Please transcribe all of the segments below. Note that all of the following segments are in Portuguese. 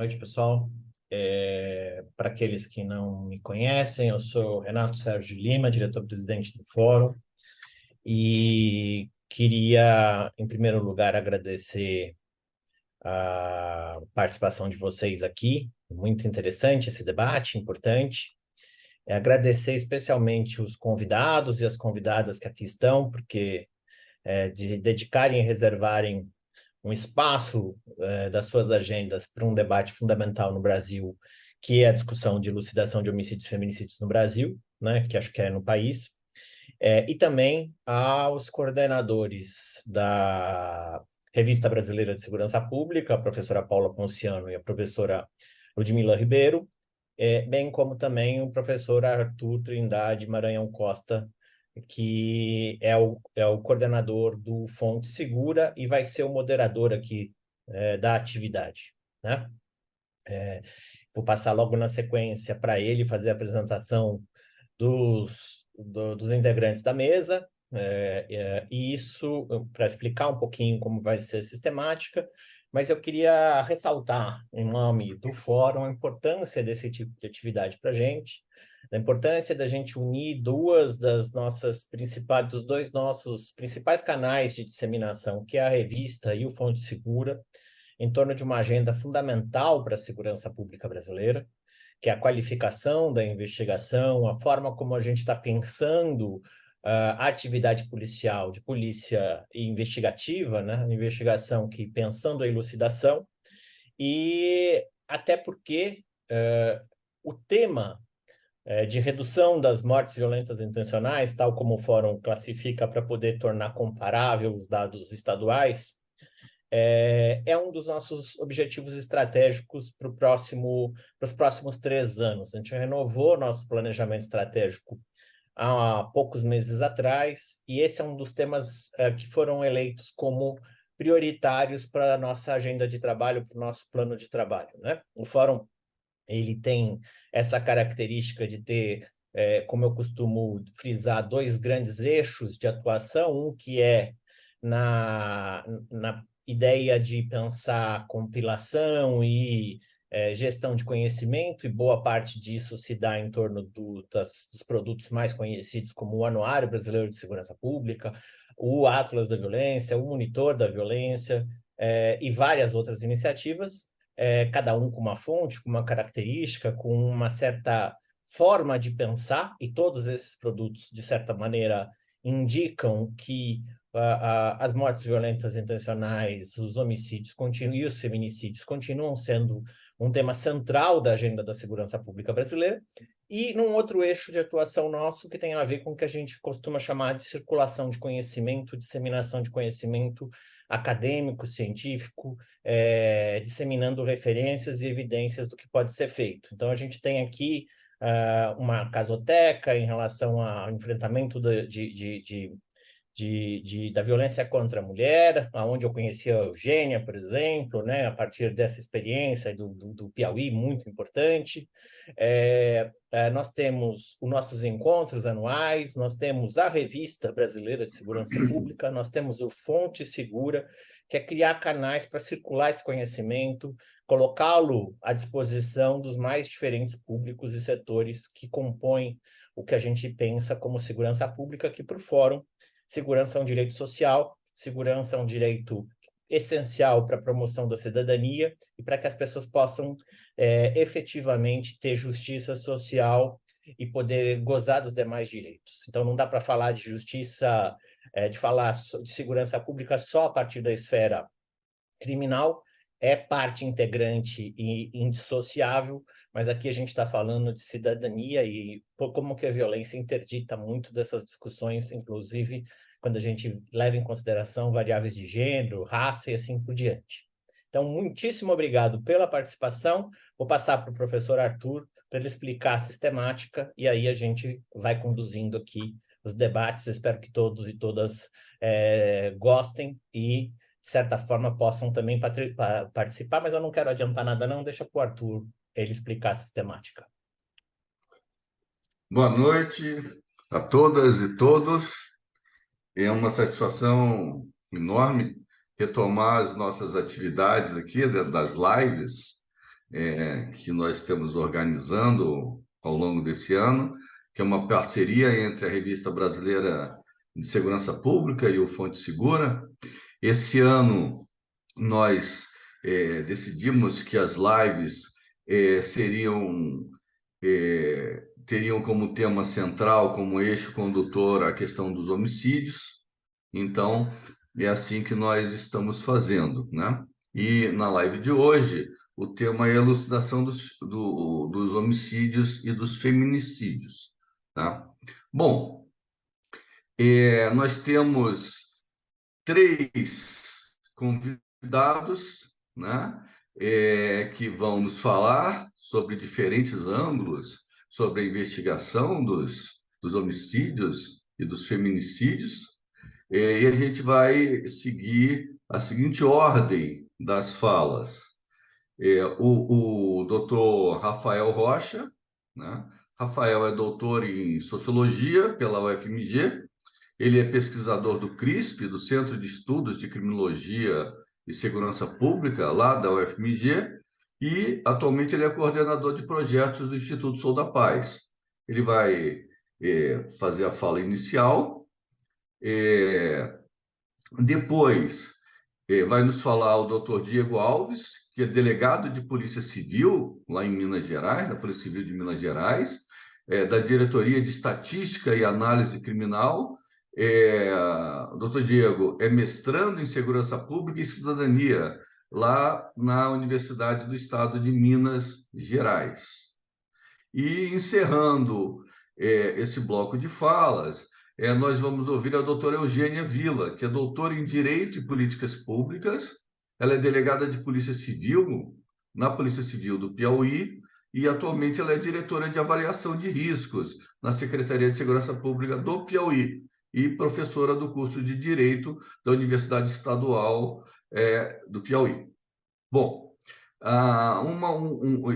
noite, pessoal. Para aqueles que não me conhecem, eu sou Renato Sérgio Lima, diretor-presidente do Fórum, e queria, em primeiro lugar, agradecer a participação de vocês aqui. Muito interessante esse debate, importante. Agradecer especialmente os convidados e as convidadas que aqui estão, porque de dedicarem e reservarem um espaço das suas agendas para um debate fundamental no Brasil, que é a discussão de elucidação de homicídios e feminicídios no Brasil, né, que acho que é no país, e também aos coordenadores da Revista Brasileira de Segurança Pública, a professora Paula Ponciano e a professora Ludmila Ribeiro, bem como também o professor Arthur Trindade Maranhão Costa, que é o coordenador do Fonte Segura e vai ser o moderador aqui da atividade, né? Vou passar logo na sequência para ele fazer a apresentação dos integrantes da mesa, e isso para explicar um pouquinho como vai ser a sistemática, mas eu queria ressaltar, em nome do fórum, a importância desse tipo de atividade para a gente, a importância da gente unir dos dois nossos principais canais de disseminação, que é a revista e o Fonte Segura, em torno de uma agenda fundamental para a segurança pública brasileira, que é a qualificação da investigação, a forma como a gente está pensando a atividade policial, de polícia investigativa, né? Investigação que pensando a elucidação, e até porque o tema de redução das mortes violentas intencionais, tal como o Fórum classifica para poder tornar comparável os dados estaduais, é um dos nossos objetivos estratégicos para os próximos 3 anos. A gente renovou nosso planejamento estratégico há poucos meses atrás, e esse é um dos temas que foram eleitos como prioritários para a nossa agenda de trabalho, para o nosso plano de trabalho, né? O Fórum ele tem essa característica de ter, como eu costumo frisar, dois grandes eixos de atuação, um que é na ideia de pensar compilação e gestão de conhecimento, e boa parte disso se dá em torno dos produtos mais conhecidos, como o Anuário Brasileiro de Segurança Pública, o Atlas da Violência, o Monitor da Violência, e várias outras iniciativas, cada um com uma fonte, com uma característica, com uma certa forma de pensar, e todos esses produtos, de certa maneira, indicam que as mortes violentas intencionais, os homicídios e os feminicídios continuam sendo um tema central da agenda da segurança pública brasileira, e num outro eixo de atuação nosso que tem a ver com o que a gente costuma chamar de circulação de conhecimento, disseminação de conhecimento acadêmico, científico, disseminando referências e evidências do que pode ser feito. Então, a gente tem aqui uma casoteca em relação ao enfrentamento da violência contra a mulher, onde eu conheci a Eugênia, por exemplo, né, a partir dessa experiência do Piauí, muito importante. Nós temos os nossos encontros anuais, nós temos a Revista Brasileira de Segurança Pública, nós temos o Fonte Segura, que é criar canais para circular esse conhecimento, colocá-lo à disposição dos mais diferentes públicos e setores que compõem o que a gente pensa como segurança pública, que para o Fórum, segurança é um direito social, segurança é um direito essencial para a promoção da cidadania e para que as pessoas possam efetivamente ter justiça social e poder gozar dos demais direitos. Então, não dá para falar de justiça, de falar de segurança pública só a partir da esfera criminal, é parte integrante e indissociável, mas aqui a gente está falando de cidadania e como que a violência interdita muito dessas discussões, inclusive quando a gente leva em consideração variáveis de gênero, raça e assim por diante. Então, muitíssimo obrigado pela participação. Vou passar para o professor Arthur para ele explicar a sistemática e aí a gente vai conduzindo aqui os debates. Espero que todos e todas gostem e de certa forma, possam também participar, mas eu não quero adiantar nada, não. Deixa para o Arthur ele explicar a sistemática. Boa noite a todas e todos. É uma satisfação enorme retomar as nossas atividades aqui das lives. que nós estamos organizando ao longo desse ano, que é uma parceria entre a Revista Brasileira de Segurança Pública e o Fonte Segura. Esse ano, nós decidimos que as lives teriam como tema central, como eixo condutor, a questão dos homicídios. Então, é assim que nós estamos fazendo, né? E na live de hoje, o tema é a elucidação dos homicídios e dos feminicídios, tá? Bom, nós temos 3 convidados, né, que vão nos falar sobre diferentes ângulos sobre a investigação dos homicídios e dos feminicídios, e a gente vai seguir a seguinte ordem das falas. O doutor Rafael Rocha, né? Rafael é doutor em Sociologia pela UFMG, ele é pesquisador do CRISP, do Centro de Estudos de Criminologia e Segurança Pública, lá da UFMG, e atualmente ele é coordenador de projetos do Instituto Sou da Paz. Ele vai fazer a fala inicial, depois vai nos falar o doutor Diego Alves, que é delegado de Polícia Civil, lá em Minas Gerais, da Polícia Civil de Minas Gerais, da Diretoria de Estatística e Análise Criminal. O doutor Diego é mestrando em Segurança Pública e Cidadania, lá na Universidade do Estado de Minas Gerais. E encerrando esse bloco de falas, nós vamos ouvir a doutora Eugênia Vila, que é doutora em Direito e Políticas Públicas. Ela é delegada de Polícia Civil, na Polícia Civil do Piauí, e atualmente ela é diretora de avaliação de riscos na Secretaria de Segurança Pública do Piauí e professora do curso de Direito da Universidade Estadual do Piauí. Bom,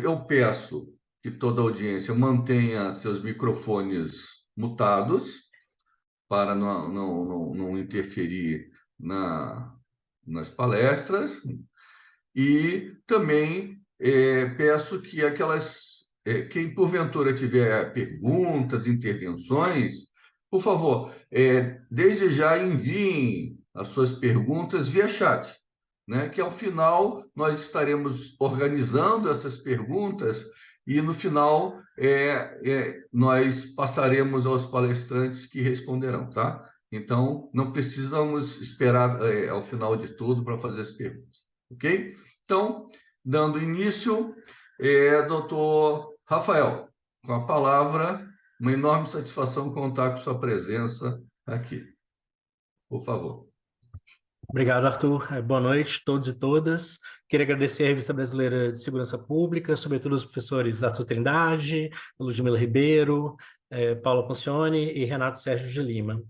eu peço que toda a audiência mantenha seus microfones mutados para não interferir nas palestras. E também peço que quem porventura tiver perguntas, intervenções, por favor, desde já enviem as suas perguntas via chat, né? Que ao final nós estaremos organizando essas perguntas e no final nós passaremos aos palestrantes que responderão, tá? Então, não precisamos esperar ao final de tudo para fazer as perguntas, ok? Então, dando início, doutor Rafael, com a palavra, uma enorme satisfação contar com sua presença aqui. Por favor. Obrigado, Arthur. Boa noite a todos e todas. Queria agradecer à Revista Brasileira de Segurança Pública, sobretudo os professores Arthur Trindade, Ludmila Ribeiro, Paula Concioni e Renato Sérgio de Lima.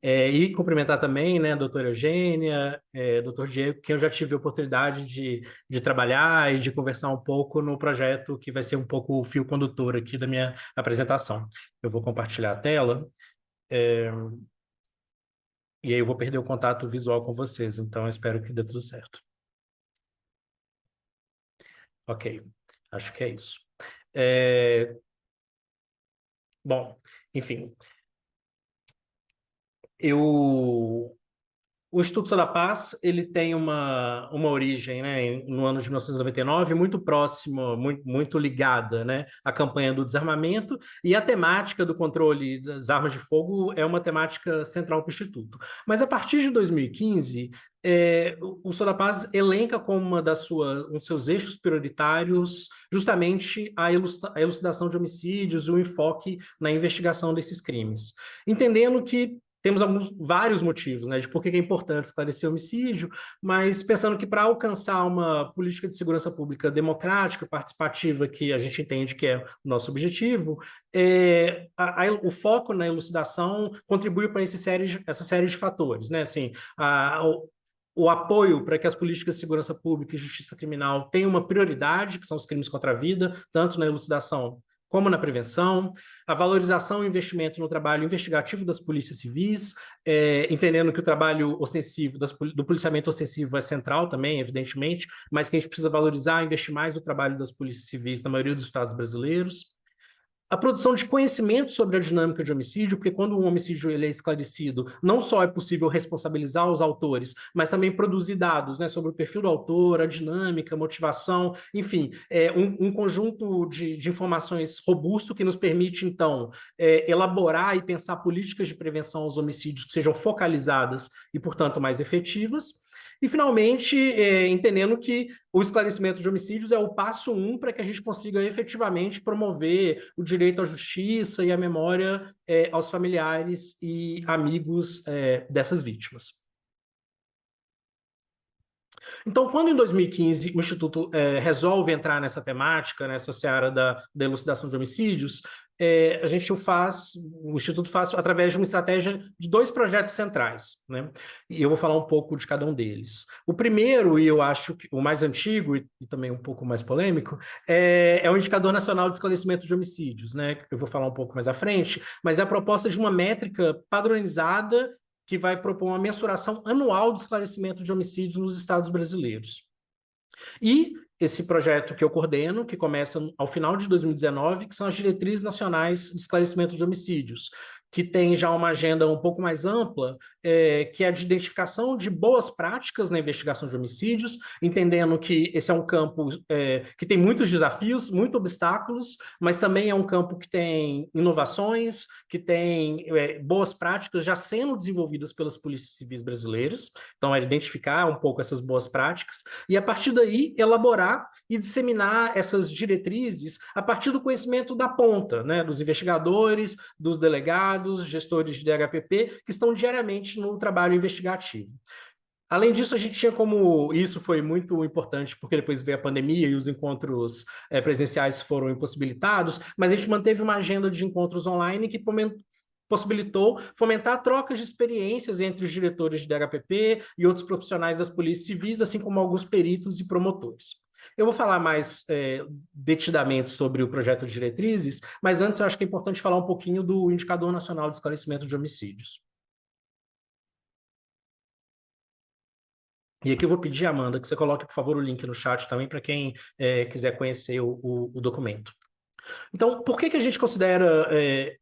E cumprimentar também, né, a doutora Eugênia, doutor Diego, que eu já tive a oportunidade de trabalhar e de conversar um pouco no projeto que vai ser um pouco o fio condutor aqui da minha apresentação. Eu vou compartilhar a tela. E aí eu vou perder o contato visual com vocês, então eu espero que dê tudo certo. Ok, acho que é isso. Bom, enfim. O Instituto Sou da Paz, ele tem uma origem, né, no ano de 1999, muito próxima, muito ligada, né, à campanha do desarmamento, e a temática do controle das armas de fogo é uma temática central para o Instituto. Mas a partir de 2015, o Sou da Paz elenca como um dos seus eixos prioritários justamente a elucidação de homicídios e o enfoque na investigação desses crimes. Entendendo que temos vários motivos, né, de por que é importante esclarecer homicídio, mas pensando que para alcançar uma política de segurança pública democrática, participativa, que a gente entende que é o nosso objetivo, o foco na elucidação contribui para essa série de fatores, né, assim, o apoio para que as políticas de segurança pública e justiça criminal tenham uma prioridade, que são os crimes contra a vida, tanto na elucidação como na prevenção, a valorização e investimento no trabalho investigativo das polícias civis, entendendo que o trabalho ostensivo, do policiamento ostensivo é central também, evidentemente, mas que a gente precisa valorizar e investir mais no trabalho das polícias civis na maioria dos estados brasileiros. A produção de conhecimento sobre a dinâmica de homicídio, porque quando um homicídio ele é esclarecido, não só é possível responsabilizar os autores, mas também produzir dados, né, sobre o perfil do autor, a dinâmica, a motivação, enfim, um conjunto de informações robusto que nos permite, então, elaborar e pensar políticas de prevenção aos homicídios que sejam focalizadas e, portanto, mais efetivas. E, finalmente, entendendo que o esclarecimento de homicídios é o passo 1 para que a gente consiga efetivamente promover o direito à justiça e à memória aos familiares e amigos dessas vítimas. Então, quando em 2015 o Instituto resolve entrar nessa temática, nessa seara da elucidação de homicídios, o Instituto faz através de uma estratégia de 2 projetos centrais, né? E eu vou falar um pouco de cada um deles. O primeiro, e eu acho que o mais antigo e também um pouco mais polêmico, é o Indicador Nacional de Esclarecimento de Homicídios, né? Que eu vou falar um pouco mais à frente, mas é a proposta de uma métrica padronizada que vai propor uma mensuração anual do esclarecimento de homicídios nos estados brasileiros. E esse projeto que eu coordeno, que começa ao final de 2019, que são as Diretrizes Nacionais de Esclarecimento de Homicídios, que tem já uma agenda um pouco mais ampla, que é a de identificação de boas práticas na investigação de homicídios, entendendo que esse é um campo que tem muitos desafios, muitos obstáculos, mas também é um campo que tem inovações, que tem boas práticas já sendo desenvolvidas pelas polícias civis brasileiras. Então, é identificar um pouco essas boas práticas e, a partir daí, elaborar e disseminar essas diretrizes a partir do conhecimento da ponta, né, dos investigadores, dos delegados, gestores de DHPP, que estão diariamente no trabalho investigativo. Além disso, a gente tinha como... Isso foi muito importante, porque depois veio a pandemia e os encontros presenciais foram impossibilitados, mas a gente manteve uma agenda de encontros online que possibilitou fomentar trocas de experiências entre os diretores de DHPP e outros profissionais das polícias civis, assim como alguns peritos e promotores. Eu vou falar mais detidamente sobre o projeto de diretrizes, mas antes eu acho que é importante falar um pouquinho do Indicador Nacional de Esclarecimento de Homicídios. E aqui eu vou pedir, Amanda, que você coloque, por favor, o link no chat também para quem quiser conhecer o documento. Então, por que a gente considera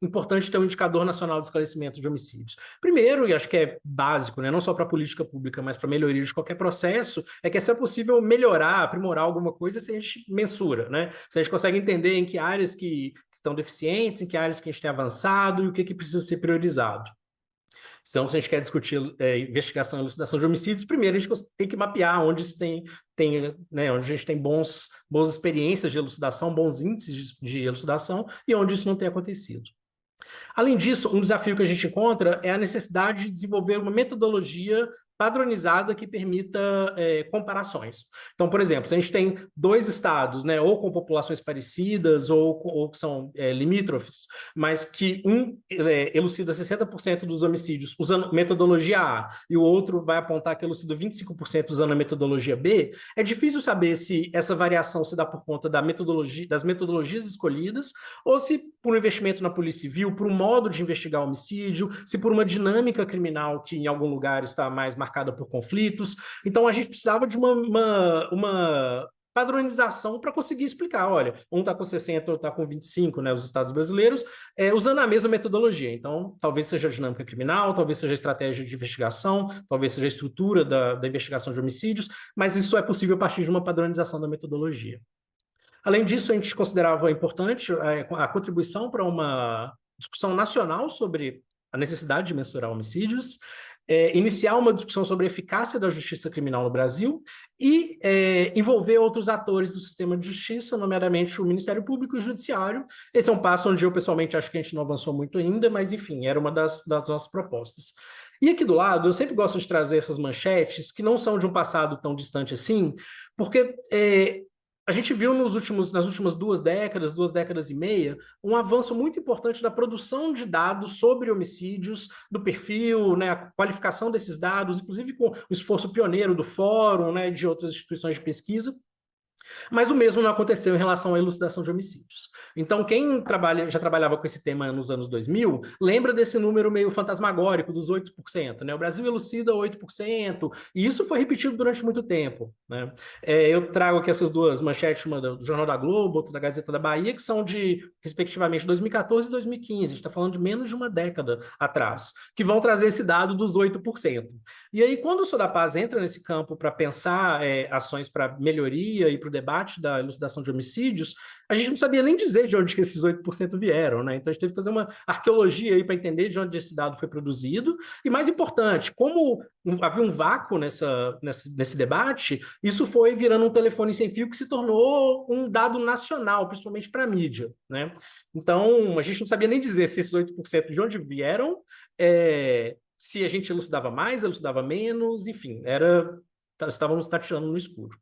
importante ter um Indicador Nacional de Esclarecimento de Homicídios? Primeiro, e acho que é básico, né, não só para a política pública, mas para a melhoria de qualquer processo, é que se é possível melhorar, aprimorar alguma coisa se a gente mensura, né? Se a gente consegue entender em que áreas que estão deficientes, em que áreas que a gente tem avançado e o que precisa ser priorizado. Então, se a gente quer discutir investigação e elucidação de homicídios, primeiro a gente tem que mapear onde isso né, onde a gente tem boas experiências de elucidação, bons índices de elucidação e onde isso não tem acontecido. Além disso, um desafio que a gente encontra é a necessidade de desenvolver uma metodologia padronizada que permita comparações. Então, por exemplo, se a gente tem 2 estados, né, ou com populações parecidas ou que são limítrofes, mas que um elucida 60% dos homicídios usando metodologia A e o outro vai apontar que elucida 25% usando a metodologia B, é difícil saber se essa variação se dá por conta das metodologias escolhidas ou se por um investimento na Polícia Civil, por um modo de investigar homicídio, se por uma dinâmica criminal que em algum lugar está mais marcada por conflitos. Então, a gente precisava de uma padronização para conseguir explicar, olha, um está com 60, outro está com 25, né, os estados brasileiros, usando a mesma metodologia. Então, talvez seja a dinâmica criminal, talvez seja a estratégia de investigação, talvez seja a estrutura da investigação de homicídios, mas isso é possível a partir de uma padronização da metodologia. Além disso, a gente considerava importante a contribuição para uma discussão nacional sobre a necessidade de mensurar homicídios, iniciar uma discussão sobre a eficácia da justiça criminal no Brasil e envolver outros atores do sistema de justiça, nomeadamente o Ministério Público e o Judiciário. Esse é um passo onde eu, pessoalmente, acho que a gente não avançou muito ainda, mas, enfim, era uma das nossas propostas. E aqui do lado, eu sempre gosto de trazer essas manchetes, que não são de um passado tão distante assim, porque a gente viu nas últimas 2 décadas e meia, um avanço muito importante da produção de dados sobre homicídios, do perfil, né, a qualificação desses dados, inclusive com o esforço pioneiro do Fórum, né, de outras instituições de pesquisa. Mas o mesmo não aconteceu em relação à elucidação de homicídios. Então, quem já trabalhava com esse tema nos anos 2000, lembra desse número meio fantasmagórico dos 8%, né? O Brasil elucida 8%, e isso foi repetido durante muito tempo, né? Eu trago aqui essas duas manchetes, uma do Jornal da Globo, outra da Gazeta da Bahia, que são de, respectivamente, 2014 e 2015. A gente está falando de menos de uma década atrás, que vão trazer esse dado dos 8%. E aí, quando o Sou da Paz entra nesse campo para pensar ações para melhoria e para o debate da elucidação de homicídios, a gente não sabia nem dizer de onde que esses 8% vieram, né? Então a gente teve que fazer uma arqueologia aí para entender de onde esse dado foi produzido. E mais importante, como havia um vácuo nesse debate, isso foi virando um telefone sem fio que se tornou um dado nacional, principalmente para a mídia, né? Então a gente não sabia nem dizer se esses 8% de onde vieram, se a gente elucidava mais, elucidava menos, enfim, estávamos tateando no escuro.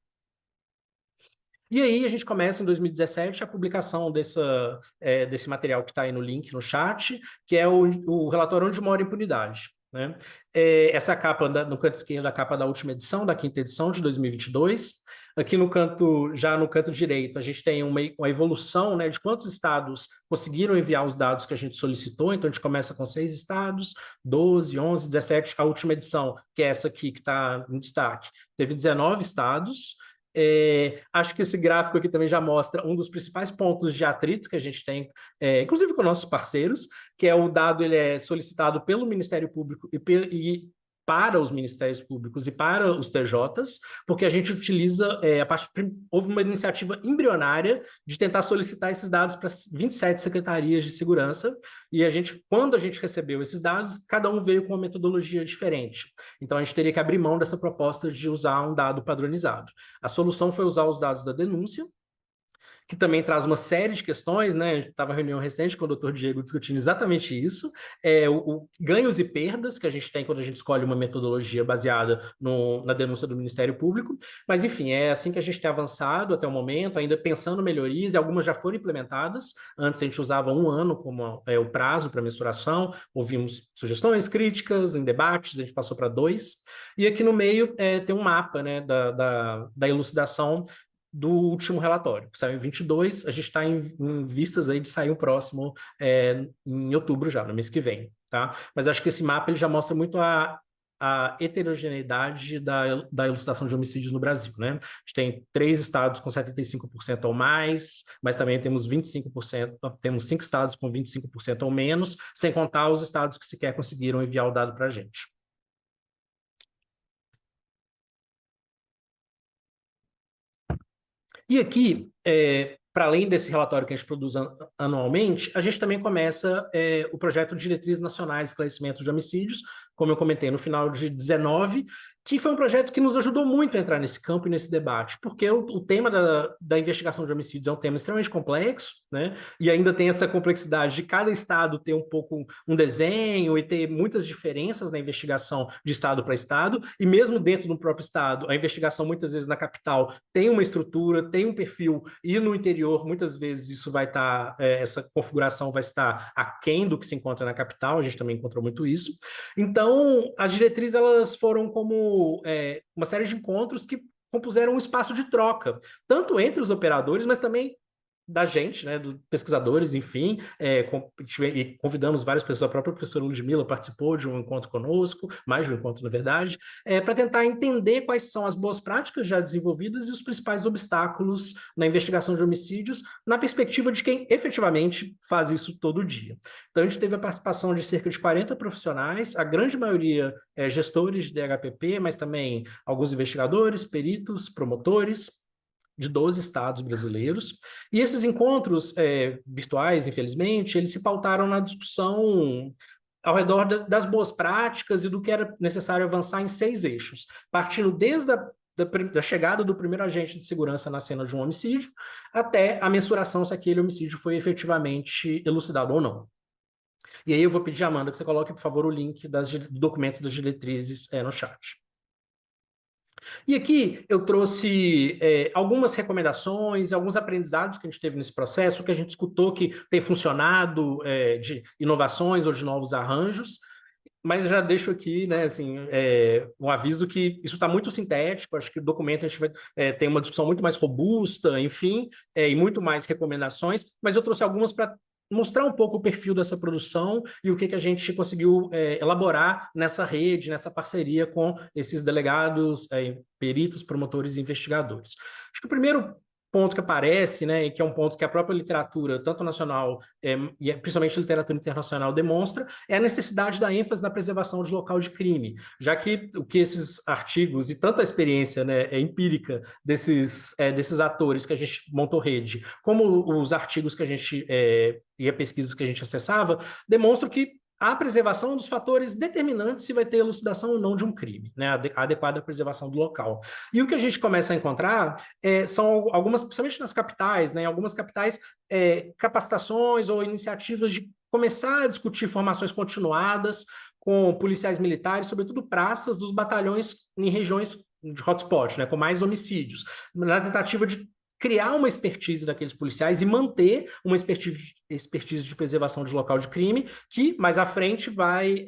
E aí a gente começa em 2017 a publicação desse material que está aí no link no chat, que é o relatório Onde Mora a Impunidade, né? Essa capa, no canto esquerdo, a capa da última edição, da quinta edição de 2022. Aqui no canto direito, a gente tem uma evolução, né, de quantos estados conseguiram enviar os dados que a gente solicitou. Então, a gente começa com 6 estados, 12, 11, 17. A última edição, que é essa aqui que está em destaque, teve 19 estados. Acho que esse gráfico aqui também já mostra um dos principais pontos de atrito que a gente tem, inclusive com nossos parceiros, que é o dado, ele é solicitado pelo Ministério Público e para os Ministérios Públicos e para os TJs, porque a gente utiliza, houve uma iniciativa embrionária de tentar solicitar esses dados para 27 secretarias de segurança, e quando a gente recebeu esses dados, cada um veio com uma metodologia diferente. Então, a gente teria que abrir mão dessa proposta de usar um dado padronizado. A solução foi usar os dados da denúncia, que também traz uma série de questões, né? A gente estava em reunião recente com o Dr. Diego discutindo exatamente isso, ganhos e perdas que a gente tem quando a gente escolhe uma metodologia baseada na denúncia do Ministério Público, mas enfim, é assim que a gente tem avançado até o momento, ainda pensando melhorias, e algumas já foram implementadas. Antes a gente usava 1 ano como o prazo para mensuração, ouvimos sugestões, críticas, em debates, a gente passou para 2, e aqui no meio tem um mapa, né, da elucidação do último relatório, que saiu em 22, a gente está em vistas aí de sair o próximo em outubro já, no mês que vem, tá? Mas acho que esse mapa ele já mostra muito a heterogeneidade da elucidação de homicídios no Brasil, né? A gente tem 3 estados com 75% ou mais, mas também temos 25%, temos 5 estados com 25% ou menos, sem contar os estados que sequer conseguiram enviar o dado para a gente. E aqui, para além desse relatório que a gente produz anualmente, a gente também começa o projeto de Diretrizes Nacionais de Esclarecimento de Homicídios, como eu comentei, no final de 19, que foi um projeto que nos ajudou muito a entrar nesse campo e nesse debate, porque o tema da investigação de homicídios é um tema extremamente complexo, né? E ainda tem essa complexidade de cada estado ter um pouco um desenho e ter muitas diferenças na investigação de estado para estado, e mesmo dentro do próprio estado, a investigação muitas vezes na capital tem uma estrutura, tem um perfil, e no interior muitas vezes isso vai estar, essa configuração vai estar aquém do que se encontra na capital, a gente também encontrou muito isso. Então, as diretrizes elas foram como uma série de encontros que compuseram um espaço de troca, tanto entre os operadores, mas também da gente, né, dos pesquisadores, enfim, e convidamos várias pessoas, a própria professora Ludmila participou de um encontro conosco, mais de um encontro, na verdade, para tentar entender quais são as boas práticas já desenvolvidas e os principais obstáculos na investigação de homicídios, na perspectiva de quem efetivamente faz isso todo dia. Então, a gente teve a participação de cerca de 40 profissionais, a grande maioria gestores de DHPP, mas também alguns investigadores, peritos, promotores, de 12 estados brasileiros, e esses encontros virtuais, infelizmente, eles se pautaram na discussão ao redor das boas práticas e do que era necessário avançar em 6 eixos, partindo desde da chegada do primeiro agente de segurança na cena de um homicídio, até a mensuração se aquele homicídio foi efetivamente elucidado ou não. E aí eu vou pedir a Amanda que você coloque, por favor, o link do documento das diretrizes no chat. E aqui eu trouxe algumas recomendações, alguns aprendizados que a gente teve nesse processo, que a gente escutou que tem funcionado, de inovações ou de novos arranjos. Mas já deixo aqui, né, assim, um aviso que isso está muito sintético, acho que o documento a gente vai ter uma discussão muito mais robusta, enfim, e muito mais recomendações, mas eu trouxe algumas para mostrar um pouco o perfil dessa produção e o que a gente conseguiu elaborar nessa rede, nessa parceria com esses delegados, peritos, promotores e investigadores. Acho que o primeiro ponto que aparece, né, e que é um ponto que a própria literatura, tanto nacional e principalmente literatura internacional, demonstra, é a necessidade da ênfase na preservação de local de crime, já que o que esses artigos e tanta experiência, né, empírica desses atores que a gente montou rede, como os artigos que a gente e as pesquisas que a gente acessava, demonstram que a preservação dos fatores determinantes se vai ter elucidação ou não de um crime, né? A adequada preservação do local. E o que a gente começa a encontrar são algumas, principalmente nas capitais, né? Em algumas capitais, capacitações ou iniciativas de começar a discutir formações continuadas com policiais militares, sobretudo praças dos batalhões em regiões de hotspot, né? Com mais homicídios, na tentativa de criar uma expertise daqueles policiais e manter uma expertise de preservação de local de crime, que mais à frente vai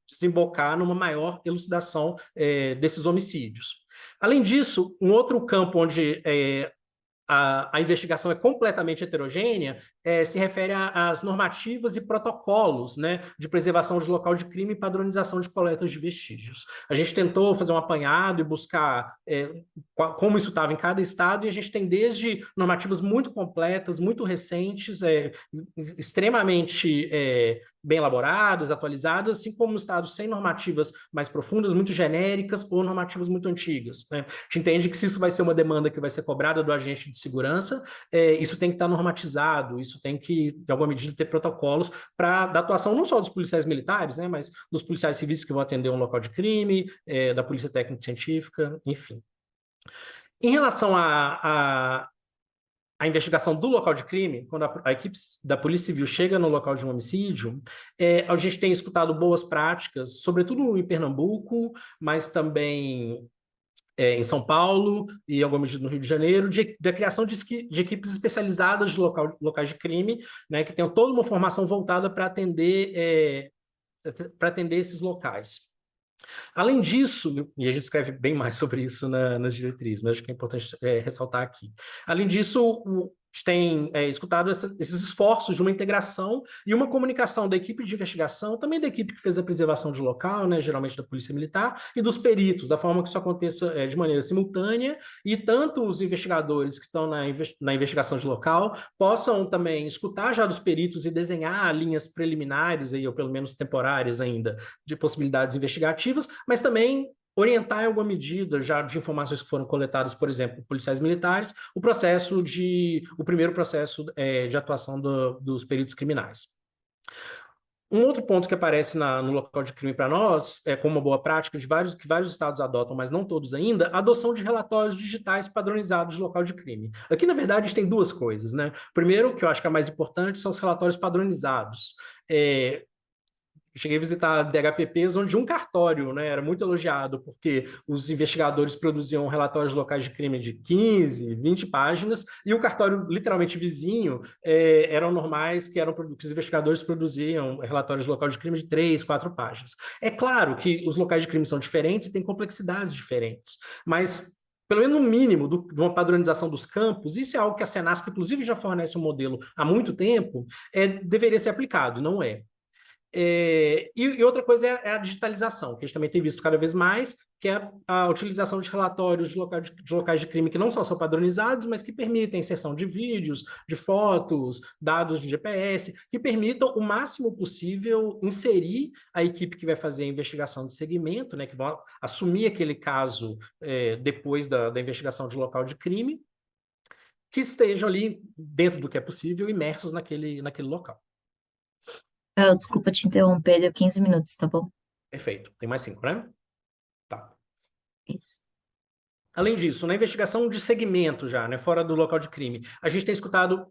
desembocar numa maior elucidação desses homicídios. Além disso, um outro campo onde a investigação é completamente heterogênea, se refere às normativas e protocolos, né, de preservação de local de crime e padronização de coletas de vestígios. A gente tentou fazer um apanhado e buscar como isso estava em cada estado, e a gente tem desde normativas muito completas, muito recentes, extremamente bem elaboradas, atualizadas, assim como estados sem normativas mais profundas, muito genéricas, ou normativas muito antigas, né? A gente entende que se isso vai ser uma demanda que vai ser cobrada do agente de segurança, isso tem que estar normatizado, isso tem que, de alguma medida, ter protocolos da atuação não só dos policiais militares, né, mas dos policiais civis que vão atender um local de crime, da polícia técnico-científica, enfim. Em relação à investigação do local de crime, quando a equipe da Polícia Civil chega no local de um homicídio, a gente tem escutado boas práticas, sobretudo em Pernambuco, mas também em São Paulo e, em alguma medida, no Rio de Janeiro, da criação de equipes especializadas de locais de crime, né, que tenham toda uma formação voltada para atender esses locais. Além disso, e a gente escreve bem mais sobre isso nas diretrizes, mas acho que é importante ressaltar aqui. Além disso, a gente tem escutado esses esforços de uma integração e uma comunicação da equipe de investigação, também da equipe que fez a preservação de local, né, geralmente da Polícia Militar, e dos peritos, da forma que isso aconteça de maneira simultânea, e tanto os investigadores que estão na investigação de local possam também escutar já dos peritos e desenhar linhas preliminares, aí, ou pelo menos temporárias ainda, de possibilidades investigativas, mas também orientar em alguma medida já de informações que foram coletadas, por exemplo, por policiais militares, o primeiro processo de atuação dos peritos criminais. Um outro ponto que aparece no local de crime para nós, como uma boa prática que vários estados adotam, mas não todos ainda, a adoção de relatórios digitais padronizados de local de crime. Aqui, na verdade, a gente tem duas coisas, né? Primeiro, que eu acho que é a mais importante, são os relatórios padronizados. Cheguei a visitar DHPPs onde um cartório, né, era muito elogiado, porque os investigadores produziam relatórios locais de crime de 15, 20 páginas, e o cartório literalmente vizinho eram normais, que os investigadores produziam relatórios locais de crime de 3, 4 páginas. É claro que os locais de crime são diferentes e têm complexidades diferentes, mas pelo menos no mínimo de uma padronização dos campos, isso é algo que a Senasp, inclusive, já fornece um modelo há muito tempo, deveria ser aplicado, não é? E outra coisa é a digitalização, que a gente também tem visto cada vez mais, que é a utilização de relatórios de locais de crime que não só são padronizados, mas que permitem inserção de vídeos, de fotos, dados de GPS, que permitam o máximo possível inserir a equipe que vai fazer a investigação de segmento, né, que vai assumir aquele caso depois da investigação de local de crime, que estejam ali, dentro do que é possível, imersos naquele local. Desculpa te interromper, deu 15 minutos, tá bom? Perfeito. Tem mais 5, né? Tá. Isso. Além disso, na investigação de segmento já, né, fora do local de crime, a gente tem escutado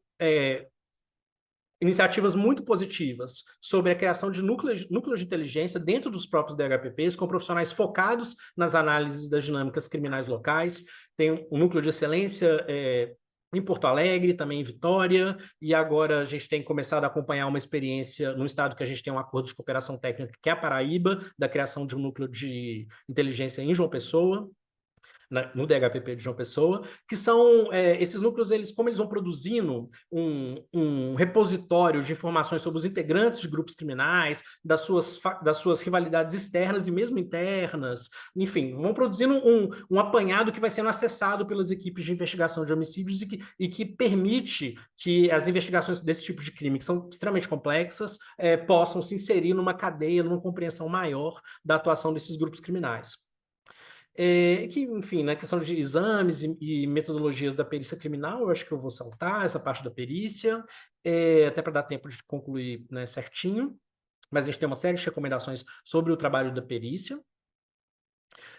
iniciativas muito positivas sobre a criação de núcleos de inteligência dentro dos próprios DHPPs, com profissionais focados nas análises das dinâmicas criminais locais. Tem um núcleo de excelência em Porto Alegre, também em Vitória, e agora a gente tem começado a acompanhar uma experiência num estado que a gente tem um acordo de cooperação técnica, que é a Paraíba, da criação de um núcleo de inteligência em João Pessoa, no DHPP de João Pessoa, que são esses núcleos, como eles vão produzindo um repositório de informações sobre os integrantes de grupos criminais, das suas rivalidades externas e mesmo internas, enfim, vão produzindo um apanhado que vai sendo acessado pelas equipes de investigação de homicídios e que permite que as investigações desse tipo de crime, que são extremamente complexas, possam se inserir numa cadeia, numa compreensão maior da atuação desses grupos criminais. Que, enfim, na questão de exames e metodologias da perícia criminal, eu acho que eu vou saltar essa parte da perícia, até para dar tempo de concluir, né, certinho, mas a gente tem uma série de recomendações sobre o trabalho da perícia.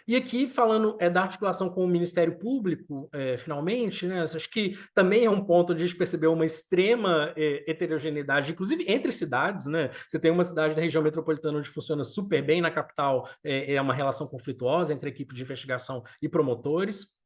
E aqui, falando da articulação com o Ministério Público, finalmente, né, acho que também é um ponto de a gente perceber uma extrema heterogeneidade, inclusive entre cidades, né? Você tem uma cidade da região metropolitana onde funciona super bem, na capital é uma relação conflituosa entre a equipe de investigação e promotores.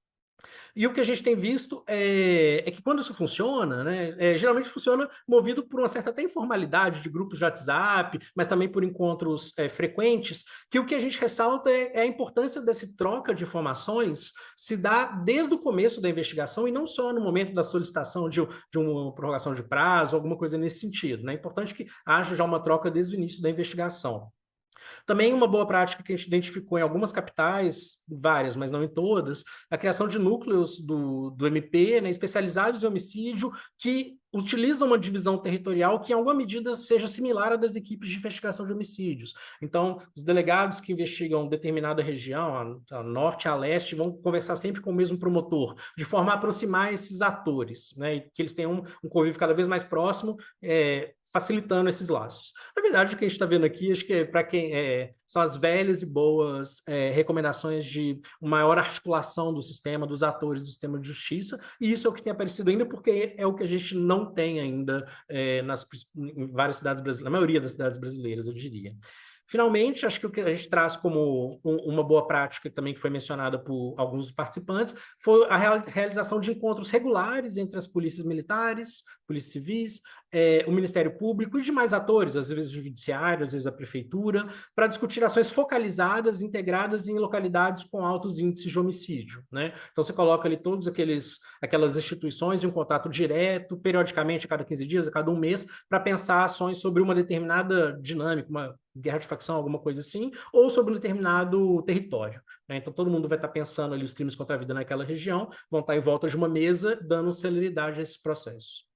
E o que a gente tem visto é que quando isso funciona, né, geralmente funciona movido por uma certa até informalidade de grupos de WhatsApp, mas também por encontros frequentes, que o que a gente ressalta é a importância dessa troca de informações se dá desde o começo da investigação e não só no momento da solicitação de uma prorrogação de prazo, alguma coisa nesse sentido, né? É importante que haja já uma troca desde o início da investigação. Também uma boa prática que a gente identificou em algumas capitais, várias, mas não em todas, a criação de núcleos do MP, né, especializados em homicídio, que utilizam uma divisão territorial que, em alguma medida, seja similar à das equipes de investigação de homicídios. Então, os delegados que investigam determinada região, a norte a leste, vão conversar sempre com o mesmo promotor, de forma a aproximar esses atores, né, e que eles tenham um convívio cada vez mais próximo, facilitando esses laços. Na verdade, o que a gente está vendo aqui, acho que é para quem são as velhas e boas recomendaçõem de uma maior articulação do sistema, dos atores do sistema de justiça, e isso é o que tem aparecido ainda, porque é o que a gente não tem ainda em várias cidades brasileiras, na maioria das cidades brasileiras, eu diria. Finalmente, acho que o que a gente traz como uma boa prática também que foi mencionada por alguns dos participantes foi a realização de encontros regulares entre as polícias militares, polícias civis, o Ministério Público e demais atores, às vezes o judiciário, às vezes a prefeitura, para discutir ações focalizadas, integradas em localidades com altos índices de homicídio, né? Então você coloca ali todas aquelas instituições em um contato direto, periodicamente, a cada 15 dias, a cada um mês, para pensar ações sobre uma determinada dinâmica, uma guerra de facção, alguma coisa assim, ou sobre um determinado território, né? Então todo mundo vai estar pensando ali os crimes contra a vida naquela região, vão estar em volta de uma mesa, dando celeridade a esses processos.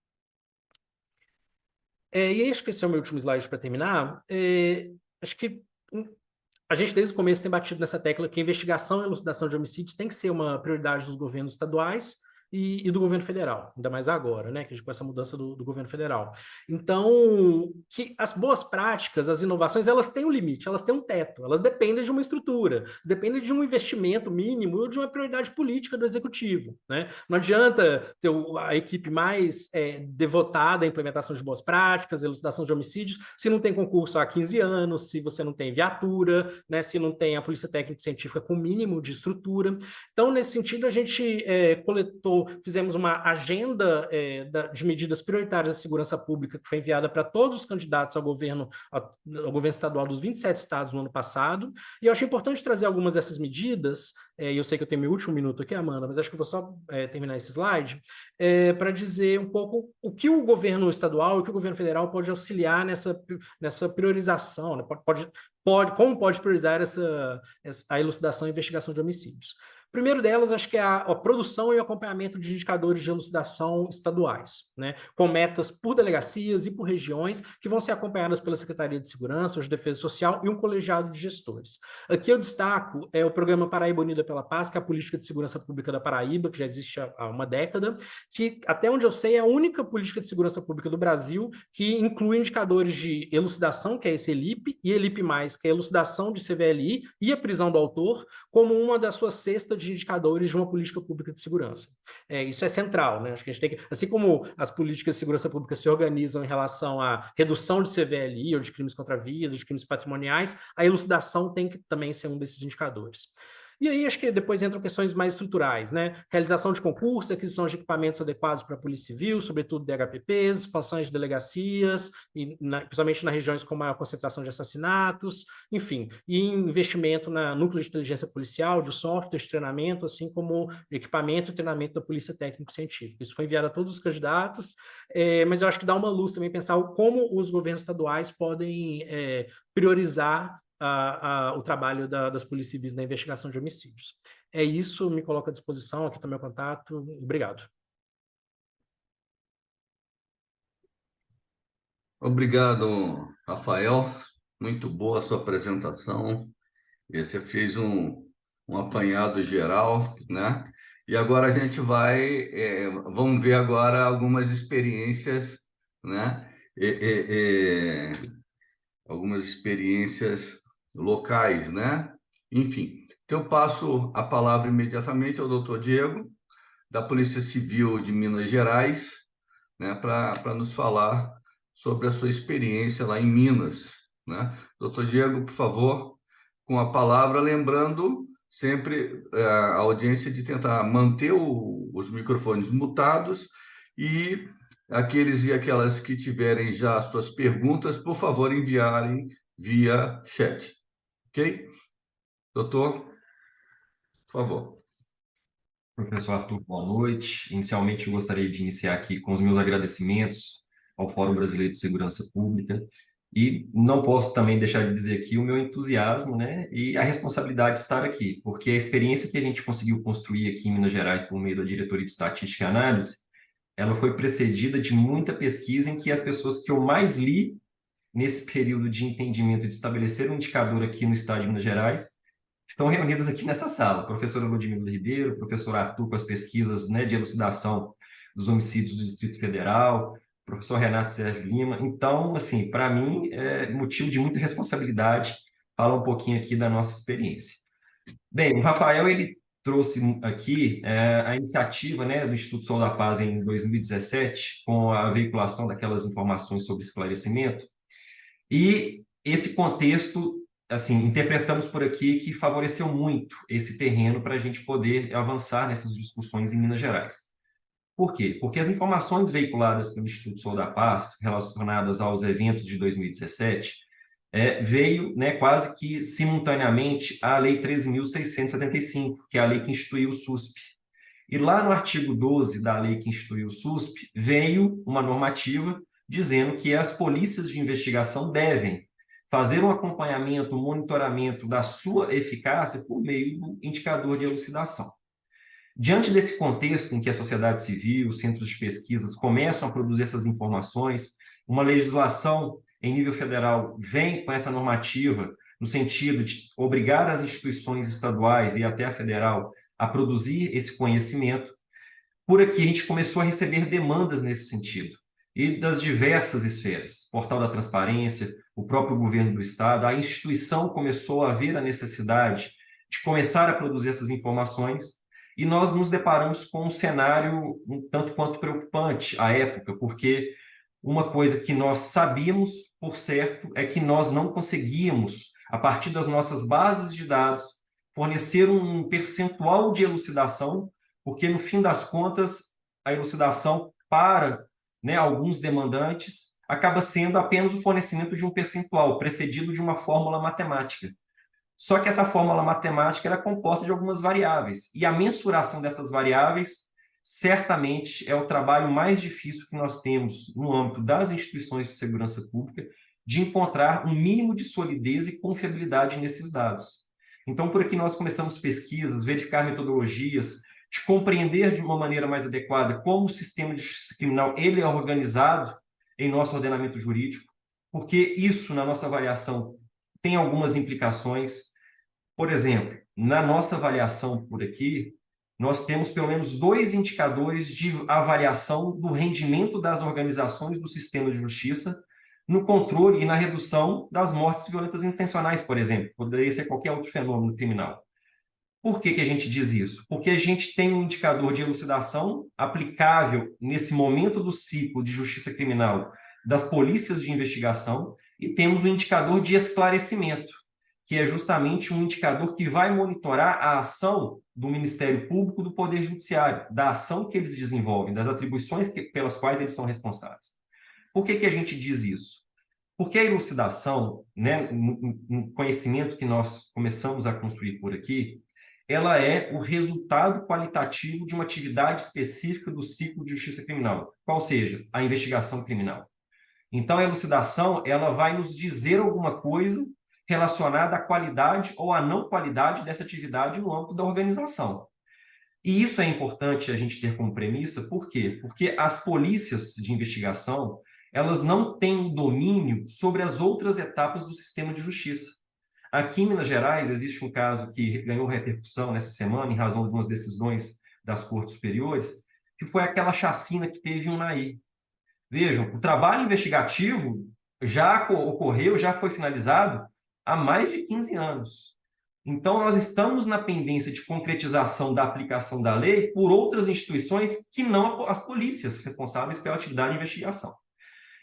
E aí, acho que esse é o meu último slide para terminar. Acho que a gente, desde o começo, tem batido nessa tecla que a investigação e elucidação de homicídios tem que ser uma prioridade dos governos estaduais e do governo federal, ainda mais agora, né, que a gente com essa mudança do governo federal. Então, que as boas práticas, as inovações, elas têm um limite, elas têm um teto, elas dependem de uma estrutura, dependem de um investimento mínimo ou de uma prioridade política do executivo, né? Não adianta ter a equipe mais devotada à implementação de boas práticas, elucidação de homicídios, se não tem concurso há 15 anos, se você não tem viatura, né, se não tem a polícia técnico-científica com o mínimo de estrutura. Então, nesse sentido, a gente fizemos uma agenda de medidas prioritárias da segurança pública que foi enviada para todos os candidatos ao governo estadual dos 27 estados no ano passado, e eu acho importante trazer algumas dessas medidas, e eu sei que eu tenho meu último minuto aqui, Amanda, mas acho que eu vou só terminar esse slide, para dizer um pouco o que o governo estadual e o que o governo federal pode auxiliar nessa priorização, né? Como pode priorizar a elucidação e investigação de homicídios. O primeiro delas, acho que é a produção e o acompanhamento de indicadores de elucidação estaduais, né, com metas por delegacias e por regiões que vão ser acompanhadas pela Secretaria de Segurança, de Defesa Social e um colegiado de gestores. Aqui eu destaco o programa Paraíba Unida pela Paz, que é a política de segurança pública da Paraíba, que já existe há uma década, que, até onde eu sei, é a única política de segurança pública do Brasil que inclui indicadores de elucidação, que é esse ELIP, e ELIP+, que é a elucidação de CVLI e a prisão do autor, como uma das suas cestas de indicadores de uma política pública de segurança. Isso é central, né? Acho que a gente tem que, assim como as políticas de segurança pública se organizam em relação à redução de CVLI ou de crimes contra a vida, de crimes patrimoniais, a elucidação tem que também ser um desses indicadores. E aí acho que depois entram questões mais estruturais, né? Realização de concursos, aquisição de equipamentos adequados para a Polícia Civil, sobretudo DHPPs, expansões de delegacias, principalmente nas regiões com maior concentração de assassinatos, enfim, e investimento na núcleo de inteligência policial, de software, de treinamento, assim como equipamento e treinamento da Polícia Técnico-Científica. Isso foi enviado a todos os candidatos, mas eu acho que dá uma luz também pensar como os governos estaduais podem priorizar o trabalho das polícias civis na investigação de homicídios. É isso, me coloco à disposição, aqui está meu contato. Obrigado. Obrigado, Rafael. Muito boa a sua apresentação. Você fez um apanhado geral, né? E agora a gente vamos ver agora algumas experiências, né? Algumas experiências locais, né? Enfim, então eu passo a palavra imediatamente ao doutor Diego, da Polícia Civil de Minas Gerais, né? Para nos falar sobre a sua experiência lá em Minas, né? Doutor Diego, por favor, com a palavra, lembrando sempre a audiência de tentar manter os microfones mutados e aqueles e aquelas que tiverem já suas perguntas, por favor, enviarem via chat. Ok? Doutor, por favor. Professor Arthur, boa noite. Inicialmente, eu gostaria de iniciar aqui com os meus agradecimentos ao Fórum Brasileiro de Segurança Pública e não posso também deixar de dizer aqui o meu entusiasmo, né, e a responsabilidade de estar aqui, porque a experiência que a gente conseguiu construir aqui em Minas Gerais por meio da Diretoria de Estatística e Análise, ela foi precedida de muita pesquisa em que as pessoas que eu mais li nesse período de entendimento de estabelecer um indicador aqui no estado de Minas Gerais estão reunidas aqui nessa sala. A professora Ludmila Ribeiro, o professor Arthur com as pesquisas, né, de elucidação dos homicídios do Distrito Federal, o professor Renato Sérgio Lima. Então, assim, para mim, é motivo de muita responsabilidade falar um pouquinho aqui da nossa experiência. Bem, o Rafael, ele trouxe aqui a iniciativa, né, do Instituto Sol da Paz em 2017, com a veiculação daquelas informações sobre esclarecimento, e esse contexto, assim, interpretamos por aqui que favoreceu muito esse terreno para a gente poder avançar nessas discussões em Minas Gerais. Por quê? Porque as informações veiculadas pelo Instituto Sol da Paz, relacionadas aos eventos de 2017, veio, né, quase que simultaneamente à Lei 13.675, que é a lei que instituiu o SUSP. E lá no artigo 12 da lei que instituiu o SUSP, veio uma normativa dizendo que as polícias de investigação devem fazer um acompanhamento, um monitoramento da sua eficácia por meio do indicador de elucidação. Diante desse contexto em que a sociedade civil, os centros de pesquisas começam a produzir essas informações, uma legislação em nível federal vem com essa normativa no sentido de obrigar as instituições estaduais e até a federal a produzir esse conhecimento, por aqui a gente começou a receber demandas nesse sentido, e das diversas esferas, Portal da Transparência, o próprio governo do estado, a instituição começou a ver a necessidade de começar a produzir essas informações, e nós nos deparamos com um cenário um tanto quanto preocupante à época, porque uma coisa que nós sabíamos, por certo, é que nós não conseguíamos, a partir das nossas bases de dados, fornecer um percentual de elucidação, porque, no fim das contas, a elucidação para, né, alguns demandantes acaba sendo apenas o fornecimento de um percentual, precedido de uma fórmula matemática. Só que essa fórmula matemática era composta de algumas variáveis, e a mensuração dessas variáveis certamente é o trabalho mais difícil que nós temos no âmbito das instituições de segurança pública, de encontrar um mínimo de solidez e confiabilidade nesses dados. Então, por aqui nós começamos pesquisas, verificar metodologias, de compreender de uma maneira mais adequada como o sistema de justiça criminal ele é organizado em nosso ordenamento jurídico, porque isso, na nossa avaliação, tem algumas implicações. Por exemplo, na nossa avaliação por aqui, nós temos pelo menos 2 indicadores de avaliação do rendimento das organizações do sistema de justiça no controle e na redução das mortes violentas intencionais, por exemplo. Poderia ser qualquer outro fenômeno criminal. Por que a gente diz isso? Porque a gente tem um indicador de elucidação aplicável nesse momento do ciclo de justiça criminal das polícias de investigação e temos um indicador de esclarecimento, que é justamente um indicador que vai monitorar a ação do Ministério Público, do Poder Judiciário, da ação que eles desenvolvem, das atribuições pelas quais eles são responsáveis. Por que a gente diz isso? Porque a elucidação, né, no conhecimento que nós começamos a construir por aqui, ela é o resultado qualitativo de uma atividade específica do ciclo de justiça criminal, qual seja, a investigação criminal. Então, a elucidação, ela vai nos dizer alguma coisa relacionada à qualidade ou à não qualidade dessa atividade no âmbito da organização. E isso é importante a gente ter como premissa, por quê? Porque as polícias de investigação, elas não têm domínio sobre as outras etapas do sistema de justiça. Aqui em Minas Gerais, existe um caso que ganhou repercussão nessa semana, em razão de umas decisões das cortes superiores, que foi aquela chacina que teve em Unai. Vejam, o trabalho investigativo já ocorreu, já foi finalizado há mais de 15 anos. Então, nós estamos na pendência de concretização da aplicação da lei por outras instituições que não as polícias responsáveis pela atividade de investigação.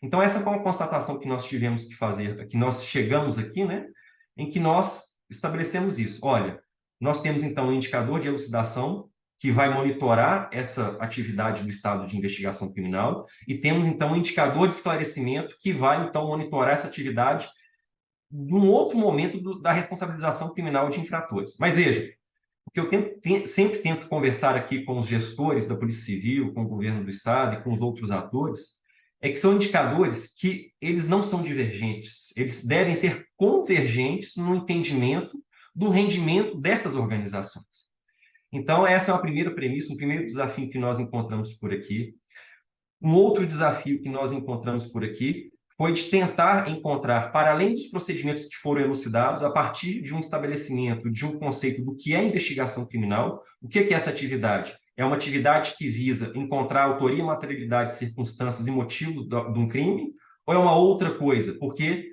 Então, essa foi uma constatação que nós tivemos que fazer, que nós chegamos aqui, né, em que nós estabelecemos isso. Olha, nós temos, então, um indicador de elucidação que vai monitorar essa atividade do estado de investigação criminal e temos, então, um indicador de esclarecimento que vai, então, monitorar essa atividade num outro momento da responsabilização criminal de infratores. Mas veja, o que eu sempre tento conversar aqui com os gestores da Polícia Civil, com o governo do Estado e com os outros atores, é que são indicadores que eles não são divergentes, eles devem ser convergentes no entendimento do rendimento dessas organizações. Então, essa é uma primeira premissa, um primeiro desafio que nós encontramos por aqui. Um outro desafio que nós encontramos por aqui foi de tentar encontrar, para além dos procedimentos que foram elucidados, a partir de um estabelecimento, de um conceito do que é investigação criminal, o que é essa atividade? É uma atividade que visa encontrar autoria, materialidade, circunstâncias e motivos de um crime, ou é uma outra coisa? Porque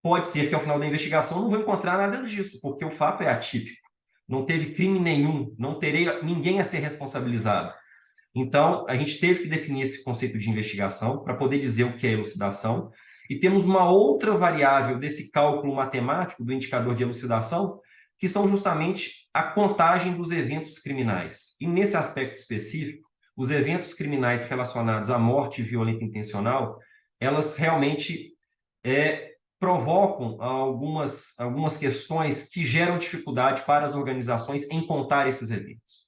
pode ser que ao final da investigação não vou encontrar nada disso, porque o fato é atípico. Não teve crime nenhum, não terei ninguém a ser responsabilizado. Então, a gente teve que definir esse conceito de investigação para poder dizer o que é elucidação. E temos uma outra variável desse cálculo matemático do indicador de elucidação, que são justamente a contagem dos eventos criminais. E nesse aspecto específico, os eventos criminais relacionados à morte violenta intencional, elas realmente provocam algumas questões que geram dificuldade para as organizações em contar esses eventos.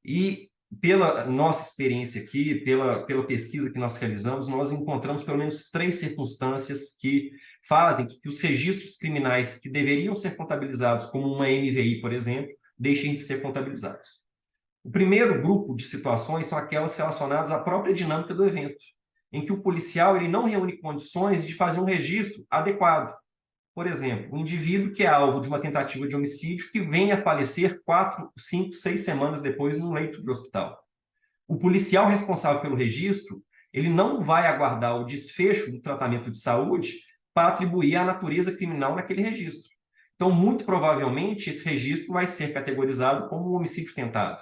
E pela nossa experiência aqui, pela pesquisa que nós realizamos, nós encontramos pelo menos 3 circunstâncias que fazem que os registros criminais que deveriam ser contabilizados como uma MVI, por exemplo, deixem de ser contabilizados. O primeiro grupo de situações são aquelas relacionadas à própria dinâmica do evento, em que o policial ele não reúne condições de fazer um registro adequado. Por exemplo, um indivíduo que é alvo de uma tentativa de homicídio que vem a falecer 4, 5, 6 semanas depois num leito de hospital. O policial responsável pelo registro, ele não vai aguardar o desfecho do tratamento de saúde para atribuir a natureza criminal naquele registro. Então, muito provavelmente, esse registro vai ser categorizado como um homicídio tentado.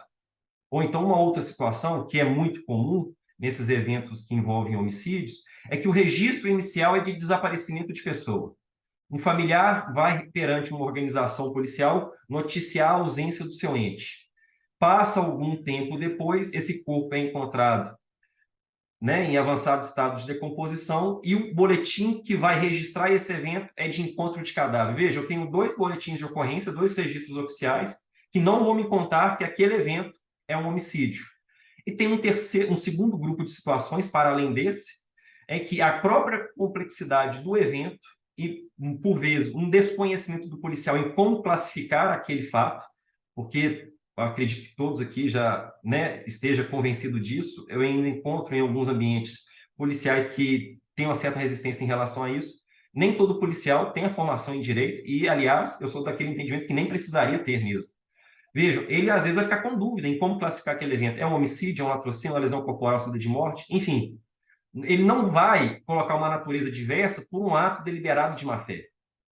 Ou então, uma outra situação, que é muito comum nesses eventos que envolvem homicídios, é que o registro inicial é de desaparecimento de pessoa. Um familiar vai perante uma organização policial noticiar a ausência do seu ente. Passa algum tempo depois, esse corpo é encontrado, né, em avançado estado de decomposição e o boletim que vai registrar esse evento é de encontro de cadáver. Veja, eu tenho 2 boletins de ocorrência, 2 registros oficiais que não vão me contar que aquele evento é um homicídio. E tem um segundo grupo de situações, para além desse, é que a própria complexidade do evento e, por vezes, um desconhecimento do policial em como classificar aquele fato, porque eu acredito que todos aqui já, né, estejam convencidos disso. Eu ainda encontro em alguns ambientes policiais que têm uma certa resistência em relação a isso. Nem todo policial tem a formação em direito e, aliás, eu sou daquele entendimento que nem precisaria ter mesmo. Vejam, ele às vezes vai ficar com dúvida em como classificar aquele evento. É um homicídio, é um latrocínio, uma lesão corporal seguida de morte? Enfim, ele não vai colocar uma natureza diversa por um ato deliberado de má-fé.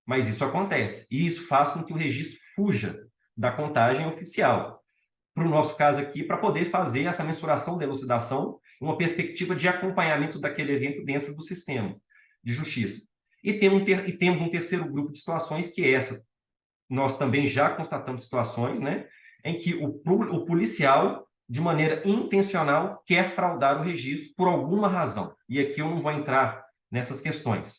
Mas isso acontece. E isso faz com que o registro fuja da contagem oficial. Para o nosso caso aqui, para poder fazer essa mensuração da elucidação, uma perspectiva de acompanhamento daquele evento dentro do sistema de justiça. E temos um terceiro grupo de situações, que é essa nós também já constatamos situações, né, em que o policial, de maneira intencional, quer fraudar o registro por alguma razão. E aqui eu não vou entrar nessas questões.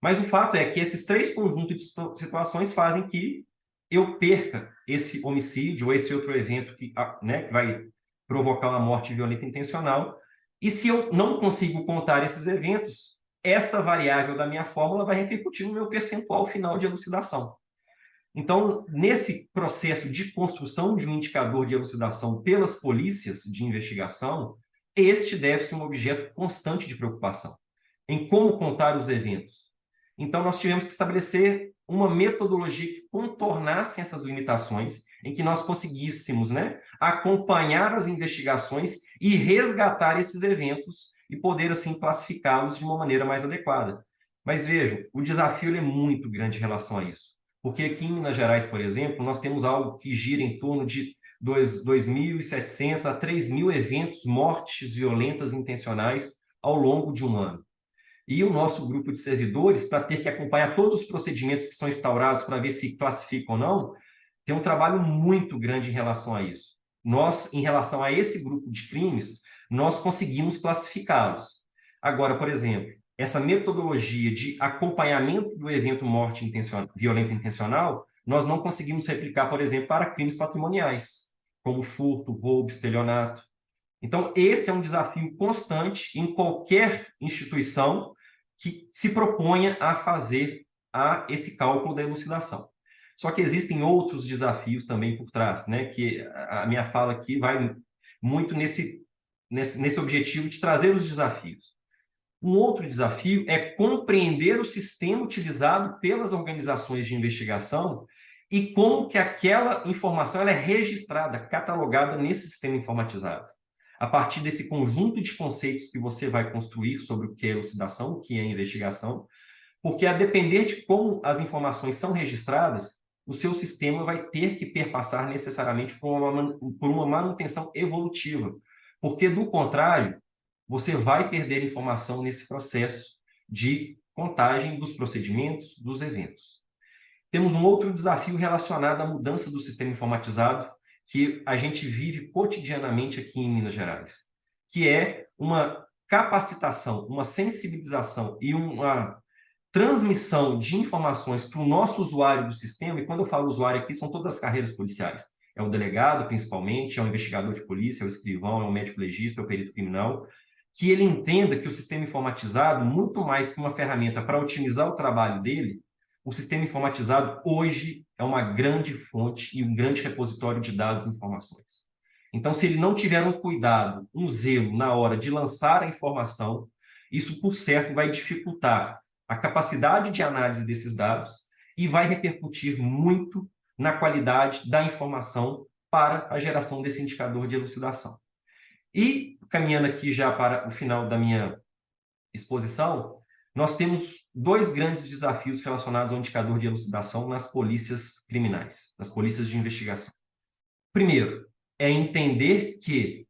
Mas o fato é que esses 3 conjuntos de situações fazem que eu perca esse homicídio ou esse outro evento que, né, que vai provocar uma morte violenta intencional. E se eu não consigo contar esses eventos, esta variável da minha fórmula vai repercutir no meu percentual final de elucidação. Então, nesse processo de construção de um indicador de elucidação pelas polícias de investigação, este deve ser um objeto constante de preocupação, em como contar os eventos. Então, nós tivemos que estabelecer uma metodologia que contornasse essas limitações, em que nós conseguíssemos, né, acompanhar as investigações e resgatar esses eventos e poder, assim, classificá-los de uma maneira mais adequada. Mas vejam, o desafio é muito grande em relação a isso. Porque aqui em Minas Gerais, por exemplo, nós temos algo que gira em torno de 2.700 a 3.000 eventos, mortes violentas intencionais ao longo de um ano. E o nosso grupo de servidores, para ter que acompanhar todos os procedimentos que são instaurados para ver se classifica ou não, tem um trabalho muito grande em relação a isso. Nós, em relação a esse grupo de crimes, nós conseguimos classificá-los. Agora, por exemplo, essa metodologia de acompanhamento do evento morte violenta intencional, nós não conseguimos replicar, por exemplo, para crimes patrimoniais, como furto, roubo, estelionato. Então, esse é um desafio constante em qualquer instituição que se proponha a fazer esse cálculo da elucidação. Só que existem outros desafios também por trás, né? Que a minha fala aqui vai muito nesse objetivo de trazer os desafios. Um outro desafio é compreender o sistema utilizado pelas organizações de investigação e como que aquela informação ela é registrada, catalogada nesse sistema informatizado. A partir desse conjunto de conceitos que você vai construir sobre o que é elucidação, o que é investigação, porque a depender de como as informações são registradas, o seu sistema vai ter que perpassar necessariamente por uma manutenção evolutiva, porque, do contrário, você vai perder informação nesse processo de contagem dos procedimentos, dos eventos. Temos um outro desafio relacionado à mudança do sistema informatizado, que a gente vive cotidianamente aqui em Minas Gerais, que é uma capacitação, uma sensibilização e uma transmissão de informações para o nosso usuário do sistema, e quando eu falo usuário aqui, são todas as carreiras policiais. É o delegado, principalmente, é o investigador de polícia, é o escrivão, é o médico legista, é o perito criminal, que ele entenda que o sistema informatizado, muito mais que uma ferramenta para otimizar o trabalho dele, o sistema informatizado hoje é uma grande fonte e um grande repositório de dados e informações. Então, se ele não tiver um cuidado, um zelo na hora de lançar a informação, isso, por certo, vai dificultar a capacidade de análise desses dados e vai repercutir muito na qualidade da informação para a geração desse indicador de elucidação. E, caminhando aqui já para o final da minha exposição, nós temos 2 grandes desafios relacionados ao indicador de elucidação nas polícias criminais, nas polícias de investigação. Primeiro, é entender que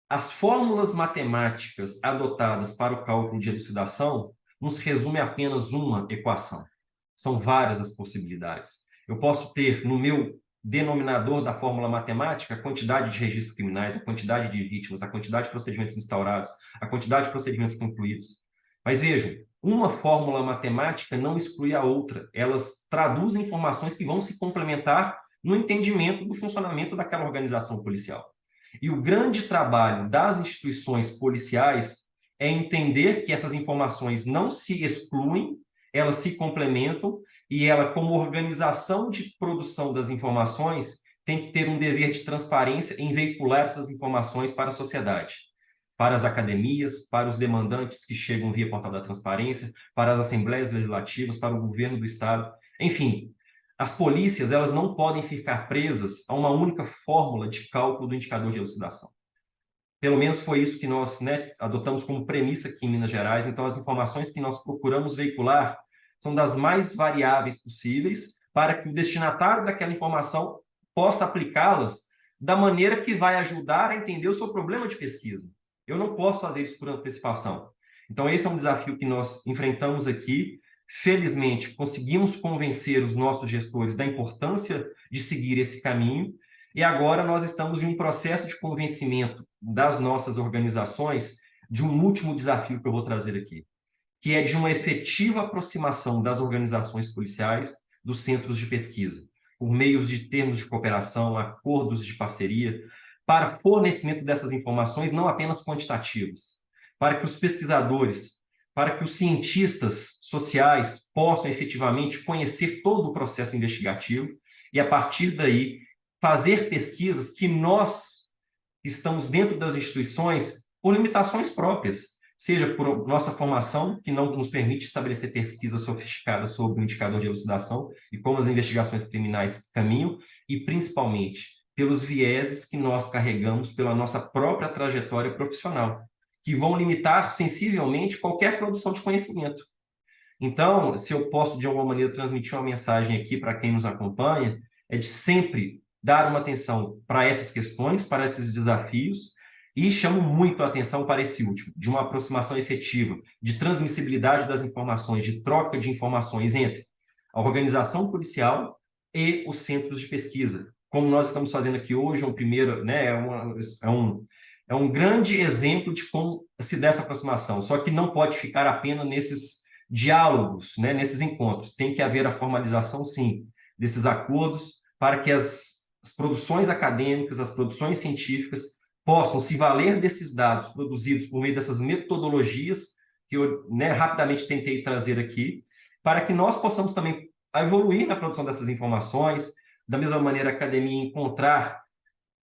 as fórmulas matemáticas adotadas para o cálculo de elucidação nos resume a apenas uma equação. São várias as possibilidades. Eu posso ter no meu denominador da fórmula matemática a quantidade de registros criminais, a quantidade de vítimas, a quantidade de procedimentos instaurados, a quantidade de procedimentos concluídos. Mas vejam, uma fórmula matemática não exclui a outra. Elas traduzem informações que vão se complementar no entendimento do funcionamento daquela organização policial. E o grande trabalho das instituições policiais é entender que essas informações não se excluem, elas se complementam, e ela, como organização de produção das informações, tem que ter um dever de transparência em veicular essas informações para a sociedade, para as academias, para os demandantes que chegam via portal da transparência, para as assembleias legislativas, para o governo do Estado. Enfim, as polícias elas não podem ficar presas a uma única fórmula de cálculo do indicador de elucidação. Pelo menos foi isso que nós, né, adotamos como premissa aqui em Minas Gerais. Então, as informações que nós procuramos veicular são das mais variáveis possíveis para que o destinatário daquela informação possa aplicá-las da maneira que vai ajudar a entender o seu problema de pesquisa. Eu não posso fazer isso por antecipação. Então, esse é um desafio que nós enfrentamos aqui Felizmente, conseguimos convencer os nossos gestores da importância de seguir esse caminho, e agora nós estamos em um processo de convencimento das nossas organizações de um último desafio que eu vou trazer aqui, que é de uma efetiva aproximação das organizações policiais dos centros de pesquisa, por meios de termos de cooperação, acordos de parceria, para fornecimento dessas informações não apenas quantitativas, para que os pesquisadores, para que os cientistas sociais possam efetivamente conhecer todo o processo investigativo e, a partir daí, fazer pesquisas que nós estamos dentro das instituições por limitações próprias, seja por nossa formação, que não nos permite estabelecer pesquisas sofisticadas sobre o indicador de elucidação e como as investigações criminais caminham, e principalmente pelos vieses que nós carregamos pela nossa própria trajetória profissional, que vão limitar sensivelmente qualquer produção de conhecimento. Então, se eu posso, de alguma maneira, transmitir uma mensagem aqui para quem nos acompanha, é de sempre dar uma atenção para essas questões, para esses desafios, e chamo muito a atenção para esse último, de uma aproximação efetiva, de transmissibilidade das informações, de troca de informações entre a organização policial e os centros de pesquisa. Como nós estamos fazendo aqui hoje, é um grande exemplo de como se dá essa aproximação, só que não pode ficar apenas nesses diálogos, né, nesses encontros. Tem que haver a formalização, sim, desses acordos para que as produções acadêmicas, as produções científicas possam se valer desses dados produzidos por meio dessas metodologias que eu, né, rapidamente tentei trazer aqui, para que nós possamos também evoluir na produção dessas informações, da mesma maneira a academia encontrar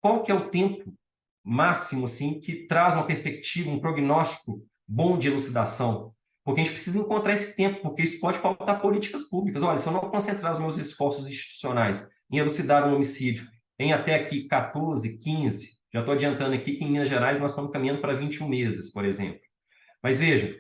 qual que é o tempo máximo assim, que traz uma perspectiva, um prognóstico bom de elucidação, porque a gente precisa encontrar esse tempo, porque isso pode pautar políticas públicas. Olha, se eu não concentrar os meus esforços institucionais em elucidar um homicídio em até aqui 14, 15, já estou adiantando aqui que em Minas Gerais nós estamos caminhando para 21 meses, por exemplo. Mas veja,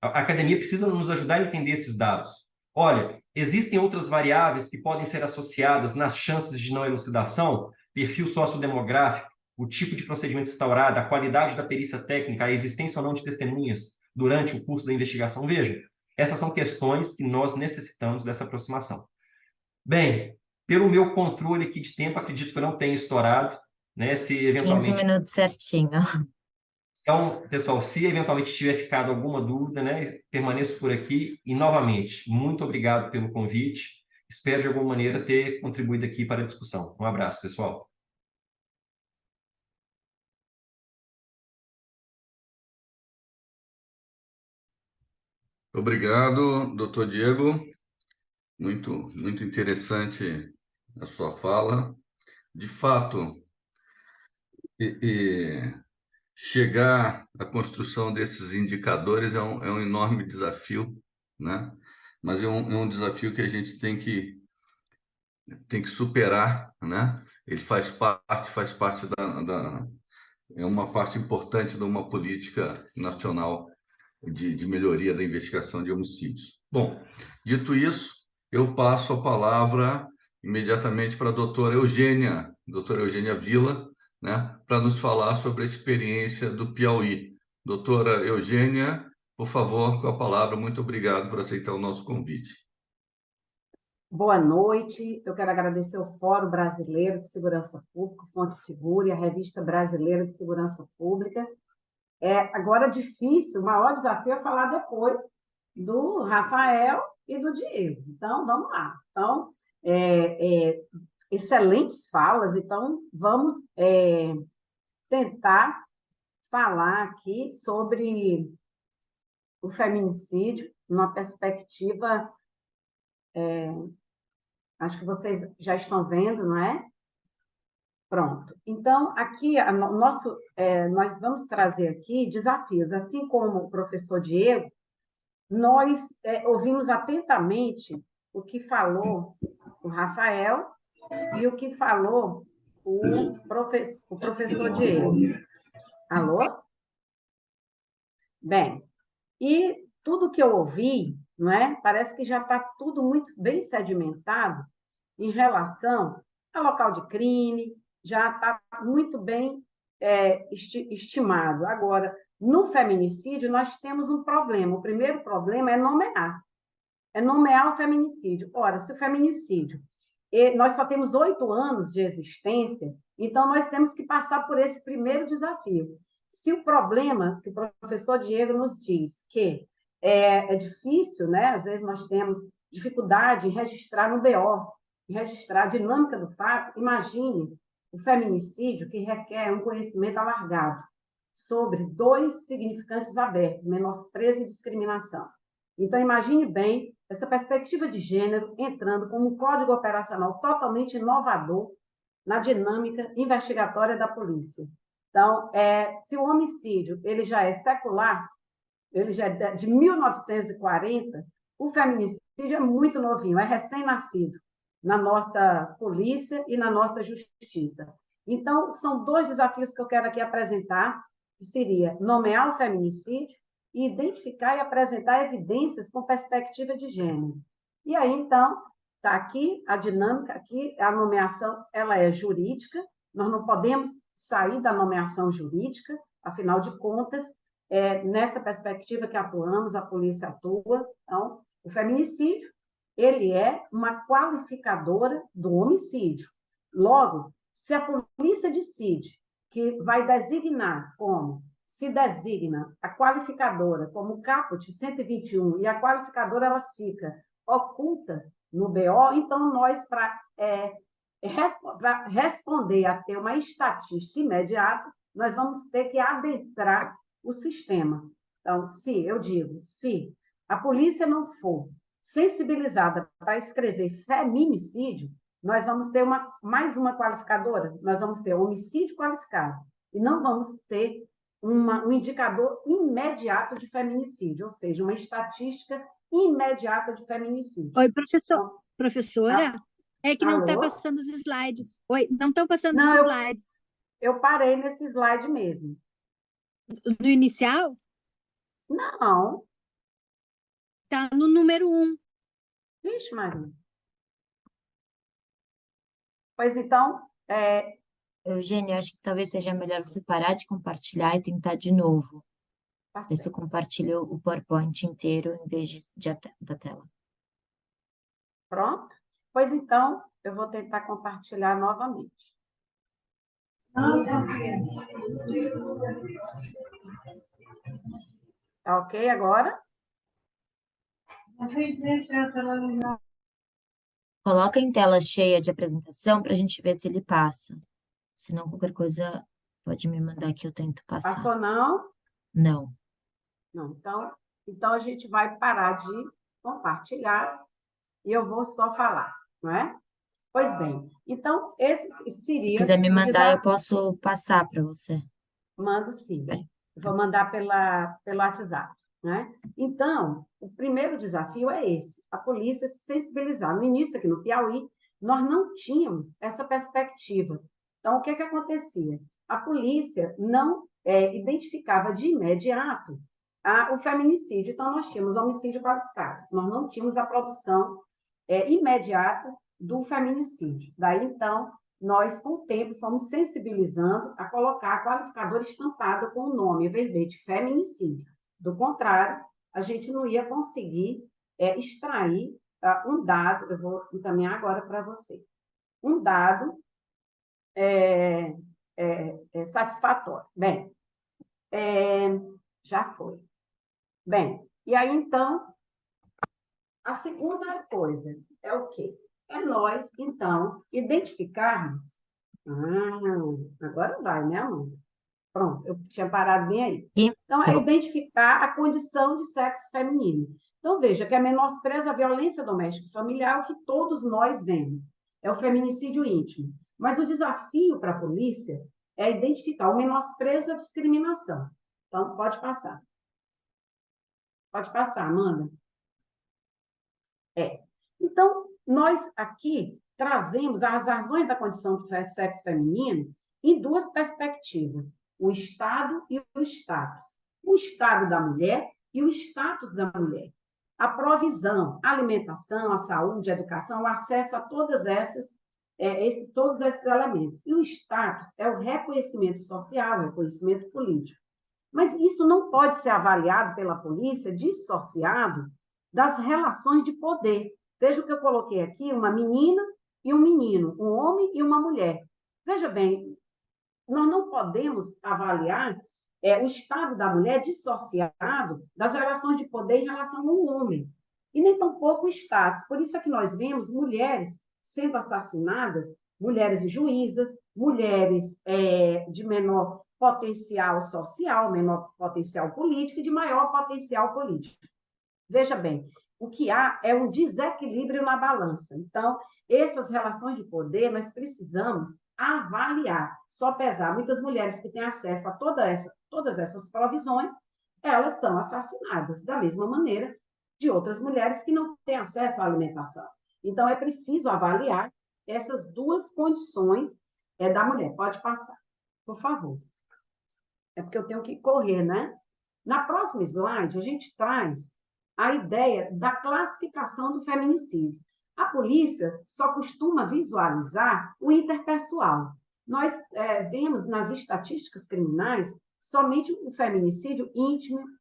a academia precisa nos ajudar a entender esses dados. Olha, existem outras variáveis que podem ser associadas nas chances de não elucidação, perfil sociodemográfico, o tipo de procedimento instaurado, a qualidade da perícia técnica, a existência ou não de testemunhas durante o curso da investigação. Veja, essas são questões que nós necessitamos dessa aproximação. Bem, pelo meu controle aqui de tempo, acredito que eu não tenho estourado, né? Se 15 eventualmente... minutos certinho. Então, pessoal, se eventualmente tiver ficado alguma dúvida, né, permaneço por aqui. E, novamente, muito obrigado pelo convite. Espero, de alguma maneira, ter contribuído aqui para a discussão. Um abraço, pessoal. Obrigado, doutor Diego. Muito interessante a sua fala. De fato, chegar à construção desses indicadores é um enorme desafio, né? Mas é um desafio que a gente tem que superar, né? Ele faz parte é uma parte importante de uma política nacional de melhoria da investigação de homicídios. Bom, dito isso, eu passo a palavra imediatamente para a doutora Eugênia Vila, né, para nos falar sobre a experiência do Piauí. Doutora Eugênia, por favor, com a palavra. Muito obrigado por aceitar o nosso convite. Boa noite. Eu quero agradecer ao Fórum Brasileiro de Segurança Pública, Fonte Segura, e a Revista Brasileira de Segurança Pública. Agora difícil, o maior desafio é falar depois do Rafael e do Diego. Então, vamos lá. Então, excelentes falas, então vamos tentar falar aqui sobre o feminicídio numa perspectiva, acho que vocês já estão vendo, não é? Pronto. Então, aqui, nós vamos trazer aqui desafios. Assim como o professor Diego, nós ouvimos atentamente o que falou o Rafael e o que falou o professor Diego. Alô? Bem, e tudo que eu ouvi, não é? Parece que já está tudo muito bem sedimentado em relação ao local de crime, já está muito bem estimado. Agora, no feminicídio, nós temos um problema. O primeiro problema é nomear. é nomear o feminicídio. Ora, se o feminicídio, nós só temos 8 anos de existência, então nós temos que passar por esse primeiro desafio. Se o problema que o professor Diego nos diz que é difícil, né? Às vezes nós temos dificuldade em registrar no BO, em registrar a dinâmica do fato, imagine o feminicídio, que requer um conhecimento alargado sobre 2 significantes abertos, menosprezo e discriminação. Então, imagine bem essa perspectiva de gênero entrando como um código operacional totalmente inovador na dinâmica investigatória da polícia. Então, se o homicídio ele já é secular, ele já é de 1940, o feminicídio é muito novinho, é recém-nascido na nossa polícia e na nossa justiça. Então, são 2 desafios que eu quero aqui apresentar, que seria nomear o feminicídio e identificar e apresentar evidências com perspectiva de gênero. E aí, então, está aqui a dinâmica, aqui a nomeação ela é jurídica, nós não podemos sair da nomeação jurídica, afinal de contas, nessa perspectiva que atuamos, a polícia atua. Então, o feminicídio, ele é uma qualificadora do homicídio. Logo, se a polícia decide que vai designar como, se designa a qualificadora como caput 121 e a qualificadora ela fica oculta no BO, então nós, para responder a ter uma estatística imediata, nós vamos ter que adentrar o sistema. Então, se a polícia não for sensibilizada para escrever feminicídio, nós vamos ter mais uma qualificadora, nós vamos ter homicídio qualificado, e não vamos ter um indicador imediato de feminicídio, ou seja, uma estatística imediata de feminicídio. Oi, Então, professora, é que não está alô? passando os slides. Oi, não estão passando Não, os slides. Eu parei nesse slide mesmo. No inicial, Não. está no número 1. Vixe, Maria. Pois então, Eugênia, acho que talvez seja melhor você parar de compartilhar e tentar de novo. tá Ver se certo. compartilha o PowerPoint inteiro em vez da tela. Pronto? Pois então, eu vou tentar compartilhar novamente. Tá ok agora? Coloca em tela cheia de apresentação para a gente ver se ele passa. Se não, qualquer coisa pode me mandar que eu tento passar. Passou não? Não. Não. Então a gente vai parar de compartilhar e eu vou só falar, não é? Pois bem, então esse Se seria quiser me o mandar, eu desafio. posso passar para você. Mando sim. Peraí. Vou mandar pelo WhatsApp, né? Então, o primeiro desafio é esse, a polícia se sensibilizar. No início, aqui no Piauí, nós não tínhamos essa perspectiva. Então, o que acontecia? A polícia não identificava de imediato o feminicídio. Então, nós tínhamos homicídio qualificado. Nós não tínhamos a produção imediata do feminicídio. Daí, então, nós, com o tempo, fomos sensibilizando a colocar a qualificadora estampada com o nome, verbete, feminicídio. Do contrário, a gente não ia conseguir extrair um dado, eu vou encaminhar agora para você, um dado satisfatório. Bem, já foi. Bem, e aí, então, a segunda coisa é o quê? É nós, então, identificarmos. Agora vai, né, amor? Pronto, eu tinha parado bem aí. Então, Tá é bom. identificar a condição de sexo feminino. Então, veja que a menospreza a violência doméstica e familiar é o que todos nós vemos. É o feminicídio íntimo. Mas o desafio para a polícia é identificar o menosprezo e a discriminação. Então, pode passar. Pode passar, Amanda. Então, nós aqui trazemos as razões da condição do sexo feminino em 2 perspectivas, o Estado e o status. O Estado da mulher e o status da mulher. A provisão, a alimentação, a saúde, a educação, o acesso a todos esses elementos. E o status é o reconhecimento social, o reconhecimento político. Mas isso não pode ser avaliado pela polícia dissociado das relações de poder. Veja o que eu coloquei aqui, uma menina e um menino, um homem e uma mulher. Veja bem, nós não podemos avaliar o estado da mulher dissociado das relações de poder em relação ao homem, e nem tampouco o status. Por isso é que nós vemos mulheres sendo assassinadas, mulheres juízas, mulheres de menor potencial social, menor potencial político e de maior potencial político. Veja bem, o que há é um desequilíbrio na balança. Então, essas relações de poder, nós precisamos avaliar, só pesar. Muitas mulheres que têm acesso a todas essas provisões, elas são assassinadas, da mesma maneira de outras mulheres que não têm acesso à alimentação. Então, é preciso avaliar essas duas condições da mulher. Pode passar, por favor. É porque eu tenho que correr, né? Na próxima slide, a gente traz a ideia da classificação do feminicídio. A polícia só costuma visualizar o interpessoal. Nós vemos nas estatísticas criminais somente o feminicídio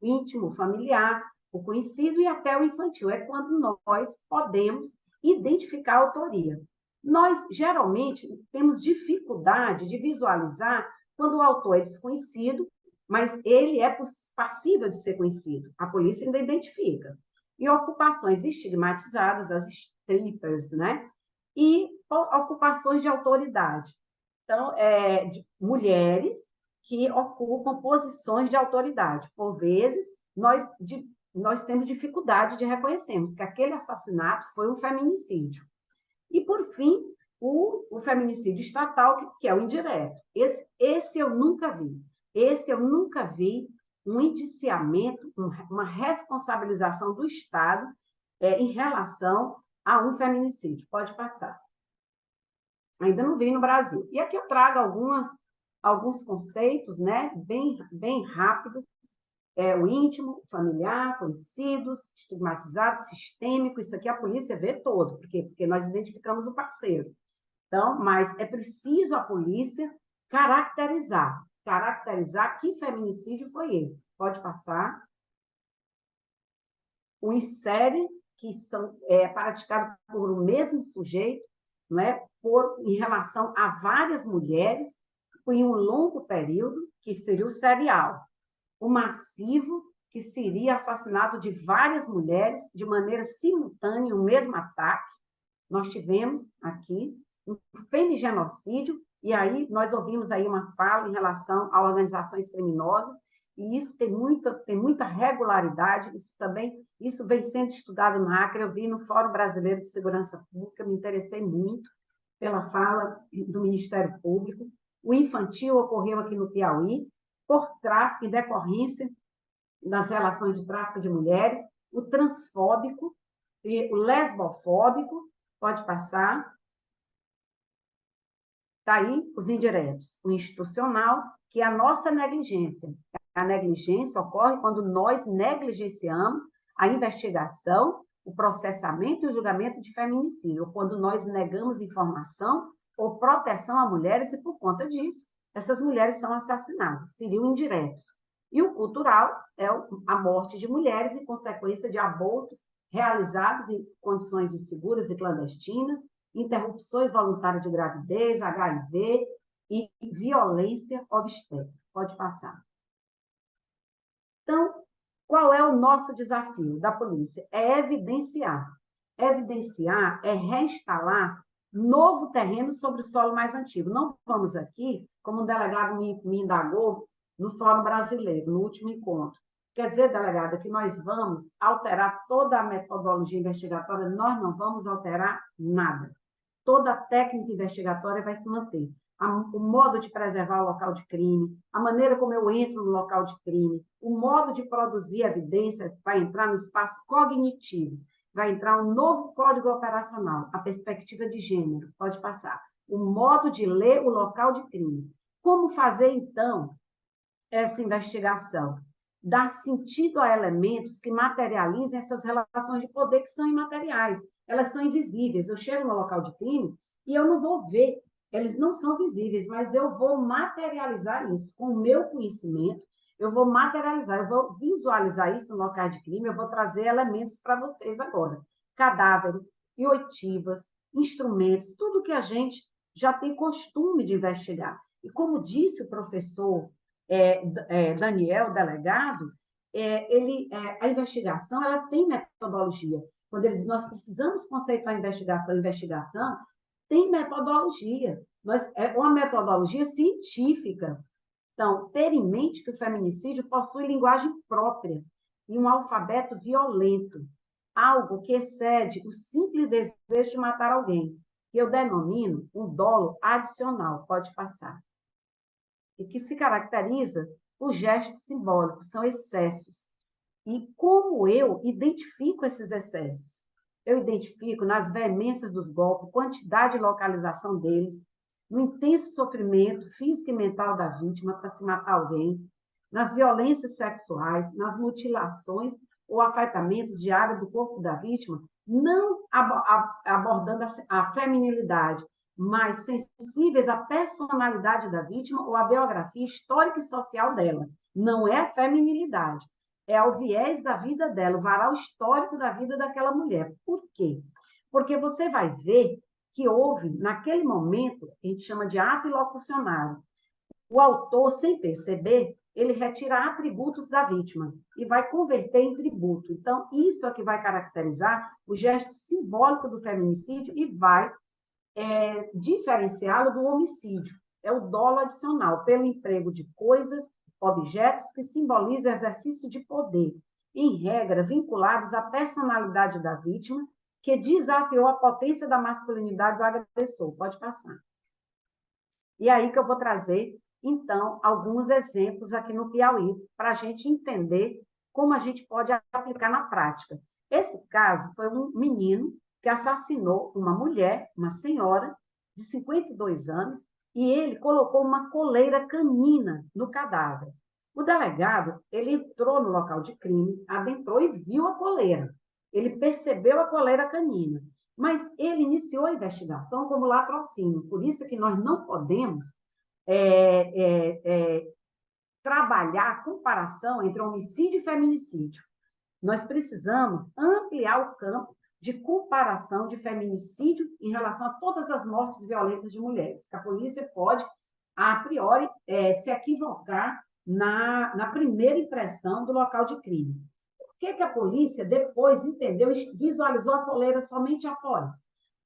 íntimo, familiar, o conhecido e até o infantil. É quando nós podemos identificar a autoria. Nós, geralmente, temos dificuldade de visualizar quando o autor é desconhecido, mas ele é passível de ser conhecido. A polícia ainda identifica. E ocupações estigmatizadas, as strippers, né? E ocupações de autoridade. Então, de mulheres que ocupam posições de autoridade. Por vezes, nós temos dificuldade de reconhecermos que aquele assassinato foi um feminicídio. E, por fim, o feminicídio estatal, que é o indireto. Esse eu nunca vi. Esse eu nunca vi um indiciamento, uma responsabilização do Estado em relação a um feminicídio. Pode passar. Ainda não vi no Brasil. E aqui eu trago alguns conceitos, né, bem rápidos. O íntimo, o familiar, conhecidos, estigmatizados, sistêmico. Isso aqui a polícia vê todo, porque nós identificamos o parceiro. Então, mas é preciso a polícia caracterizar que feminicídio foi esse. Pode passar. O insere, que são praticados por o mesmo sujeito, não é? Em relação a várias mulheres, em um longo período, que seria o serial. O massivo, que seria assassinato de várias mulheres de maneira simultânea, o mesmo ataque. Nós tivemos aqui um femigenocídio, e aí nós ouvimos aí uma fala em relação a organizações criminosas, e isso tem muita regularidade, isso vem sendo estudado na Acre, eu vi no Fórum Brasileiro de Segurança Pública, me interessei muito pela fala do Ministério Público. O infantil ocorreu aqui no Piauí, por tráfico, em decorrência das relações de tráfico de mulheres, o transfóbico e o lesbofóbico, pode passar. Está aí os indiretos. O institucional, que é a nossa negligência. A negligência ocorre quando nós negligenciamos a investigação, o processamento e o julgamento de feminicídio, ou quando nós negamos informação ou proteção a mulheres e, por conta disso, essas mulheres são assassinadas, seriam indiretos. E o cultural é a morte de mulheres em consequência de abortos realizados em condições inseguras e clandestinas, interrupções voluntárias de gravidez, HIV e violência obstétrica. Pode passar. Então, qual é o nosso desafio da polícia? É evidenciar. Evidenciar é reinstalar novo terreno sobre o solo mais antigo. Não vamos aqui, como um delegado me indagou no Fórum Brasileiro, no último encontro. Quer dizer, delegada, que nós vamos alterar toda a metodologia investigatória? Nós não vamos alterar nada. Toda a técnica investigatória vai se manter. O modo de preservar o local de crime, a maneira como eu entro no local de crime, o modo de produzir evidência vai entrar no espaço cognitivo, vai entrar um novo código operacional, a perspectiva de gênero, pode passar. O modo de ler o local de crime. Como fazer, então, essa investigação? Dar sentido a elementos que materializem essas relações de poder que são imateriais. Elas são invisíveis. Eu chego no local de crime e eu não vou ver. Eles não são visíveis, mas eu vou materializar isso com o meu conhecimento, Eu vou materializar, eu vou visualizar isso no local de crime, eu vou trazer elementos para vocês agora. Cadáveres, e oitivas, instrumentos, tudo que a gente já tem costume de investigar. E como disse o professor Daniel, delegado, a investigação ela tem metodologia. Quando ele diz nós precisamos conceituar a investigação tem metodologia. É uma metodologia científica. Então, ter em mente que o feminicídio possui linguagem própria e um alfabeto violento, algo que excede o simples desejo de matar alguém, que eu denomino um dolo adicional, pode passar, e que se caracteriza por gestos simbólicos, são excessos. E como eu identifico esses excessos? Eu identifico nas veemências dos golpes, quantidade e localização deles, no intenso sofrimento físico e mental da vítima para se matar alguém, nas violências sexuais, nas mutilações ou afetamentos de área do corpo da vítima, não abordando a feminilidade, mas sensíveis à personalidade da vítima ou à biografia histórica e social dela. Não é a feminilidade, é ao viés da vida dela, o varal histórico da vida daquela mulher. Por quê? Porque você vai ver que houve, naquele momento, a gente chama de ato ilocucionário. O autor, sem perceber, ele retira atributos da vítima e vai converter em tributo. Então, isso é que vai caracterizar o gesto simbólico do feminicídio e vai diferenciá-lo do homicídio. É o dolo adicional, pelo emprego de coisas, objetos que simbolizam exercício de poder, em regra, vinculados à personalidade da vítima, que desafiou a potência da masculinidade do agressor. Pode passar. E aí que eu vou trazer, então, alguns exemplos aqui no Piauí, para a gente entender como a gente pode aplicar na prática. Esse caso foi um menino que assassinou uma mulher, uma senhora, de 52 anos, e ele colocou uma coleira canina no cadáver. O delegado, ele entrou no local de crime, adentrou e viu a coleira. Ele percebeu a coleira canina, mas ele iniciou a investigação como latrocínio. Por isso que nós não podemos trabalhar a comparação entre homicídio e feminicídio. Nós precisamos ampliar o campo de comparação de feminicídio em relação a todas as mortes violentas de mulheres, que a polícia pode, a priori, se equivocar na primeira impressão do local de crime. Por que a polícia depois entendeu e visualizou a coleira somente após?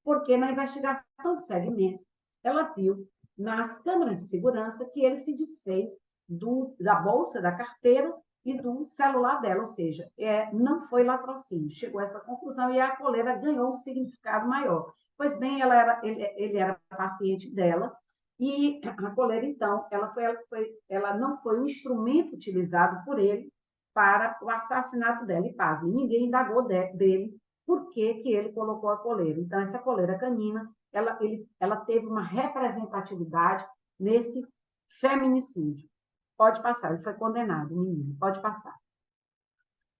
Porque na investigação de segmento, ela viu nas câmeras de segurança que ele se desfez da bolsa, da carteira e do celular dela, ou seja, não foi latrocínio. Chegou a essa conclusão e a coleira ganhou um significado maior. Pois bem, ele era paciente dela e a coleira, então, ela não foi um instrumento utilizado por ele para o assassinato dela. E pasme, ninguém indagou dele por que ele colocou a coleira. Então, essa coleira canina, ela teve uma representatividade nesse feminicídio. Pode passar, ele foi condenado, menino, pode passar.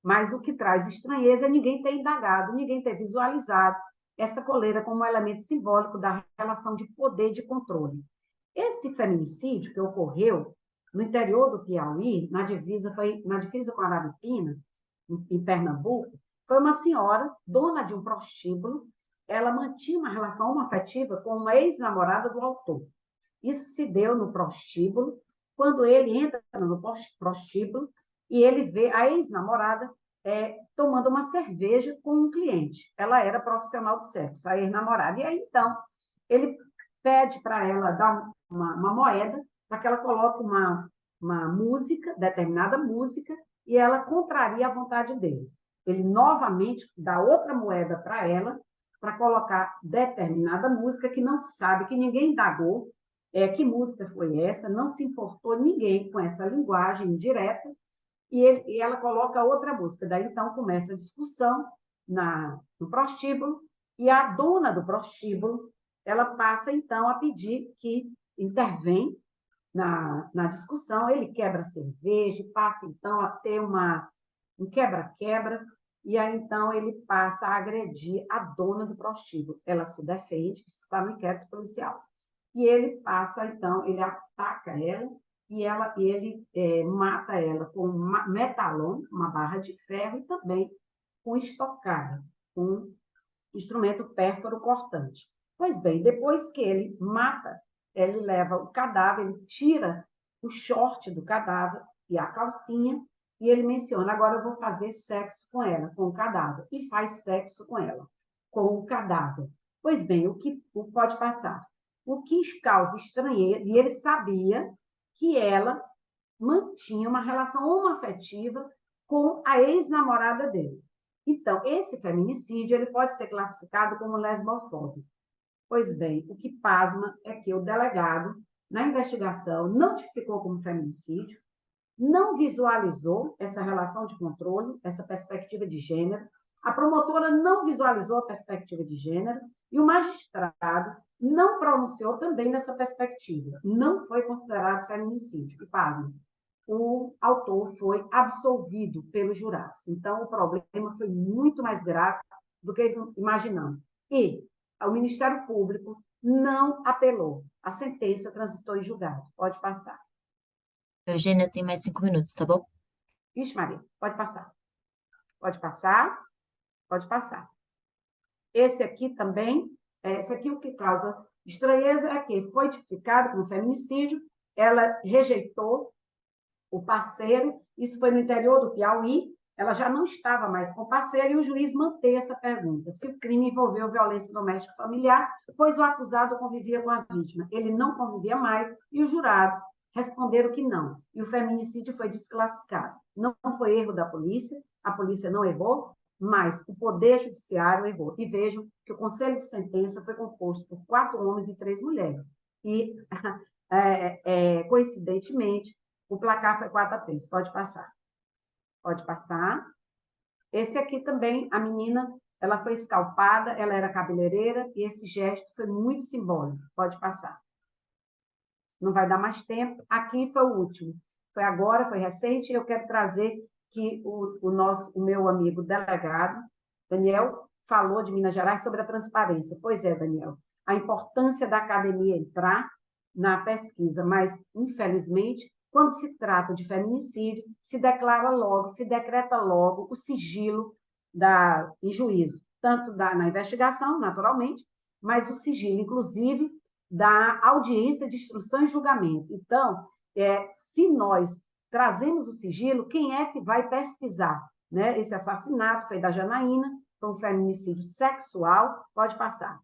Mas o que traz estranheza é ninguém ter indagado, ninguém ter visualizado essa coleira como um elemento simbólico da relação de poder e de controle. Esse feminicídio que ocorreu no interior do Piauí, na divisa com Araripina, em Pernambuco, foi uma senhora, dona de um prostíbulo, ela mantinha uma relação homoafetiva com uma ex-namorada do autor. Isso se deu no prostíbulo, quando ele entra no prostíbulo e ele vê a ex-namorada tomando uma cerveja com um cliente. Ela era profissional do sexo, a ex-namorada. E aí, então, ele pede para ela dar uma moeda para que ela coloque uma música, determinada música, e ela contraria a vontade dele. Ele novamente dá outra moeda para ela, para colocar determinada música que não se sabe, que ninguém indagou, que música foi essa, não se importou ninguém com essa linguagem indireta, e ela coloca outra música. Daí, então, começa a discussão no prostíbulo, e a dona do prostíbulo, ela passa, então, a pedir que intervém na discussão, ele quebra a cerveja, passa, então, a ter um quebra-quebra, e aí, então, ele passa a agredir a dona do prostíbulo. Ela se defende, isso está no inquérito policial. E ele passa, então, ele ataca ela, e ele mata ela com metalon, uma barra de ferro, e também com estocada, com instrumento pérfuro cortante. Pois bem, depois que ele mata, ele leva o cadáver, ele tira o short do cadáver e a calcinha, e ele menciona, agora eu vou fazer sexo com ela, com o cadáver, e faz sexo com ela, com o cadáver. Pois bem, o que pode passar? O que causa estranheza, e ele sabia que ela mantinha uma relação homoafetiva com a ex-namorada dele. Então, esse feminicídio ele pode ser classificado como lesbofóbico. Pois bem, o que pasma é que o delegado, na investigação, não tipificou como feminicídio, não visualizou essa relação de controle, essa perspectiva de gênero, a promotora não visualizou a perspectiva de gênero e o magistrado não pronunciou também nessa perspectiva. Não foi considerado feminicídio. E, pasme, o autor foi absolvido pelos jurados. Então, o problema foi muito mais grave do que imaginamos. E o Ministério Público não apelou. A sentença transitou em julgado. Pode passar. Eugênia, tem mais 5 minutos, tá bom? Ixi, Maria, pode passar. Pode passar. Pode passar. Esse aqui também, esse aqui o que causa estranheza é que foi tipificado como feminicídio, ela rejeitou o parceiro, isso foi no interior do Piauí, ela já não estava mais com o parceiro e o juiz mantém essa pergunta, se o crime envolveu violência doméstica familiar, pois o acusado convivia com a vítima. Ele não convivia mais e os jurados responderam que não, e o feminicídio foi desclassificado. Não foi erro da polícia, a polícia não errou, mas o Poder Judiciário errou. E vejam que o Conselho de Sentença foi composto por 4 homens e 3 mulheres. E, coincidentemente, o placar foi 4-3. Pode passar. Pode passar. Esse aqui também, a menina, ela foi escalpada, ela era cabeleireira, e esse gesto foi muito simbólico. Pode passar. Não vai dar mais tempo. Aqui foi o último. Foi agora, foi recente, e eu quero trazer que o meu amigo delegado, Daniel, falou de Minas Gerais sobre a transparência. Pois é, Daniel, a importância da academia entrar na pesquisa, mas, infelizmente, quando se trata de feminicídio, se declara logo, se decreta logo o sigilo em juízo, tanto na investigação, naturalmente, mas o sigilo, inclusive, da audiência de instrução e julgamento. Então, se nós trazemos o sigilo, quem é que vai pesquisar? Né? Esse assassinato foi da Janaína, foi um feminicídio sexual, pode passar.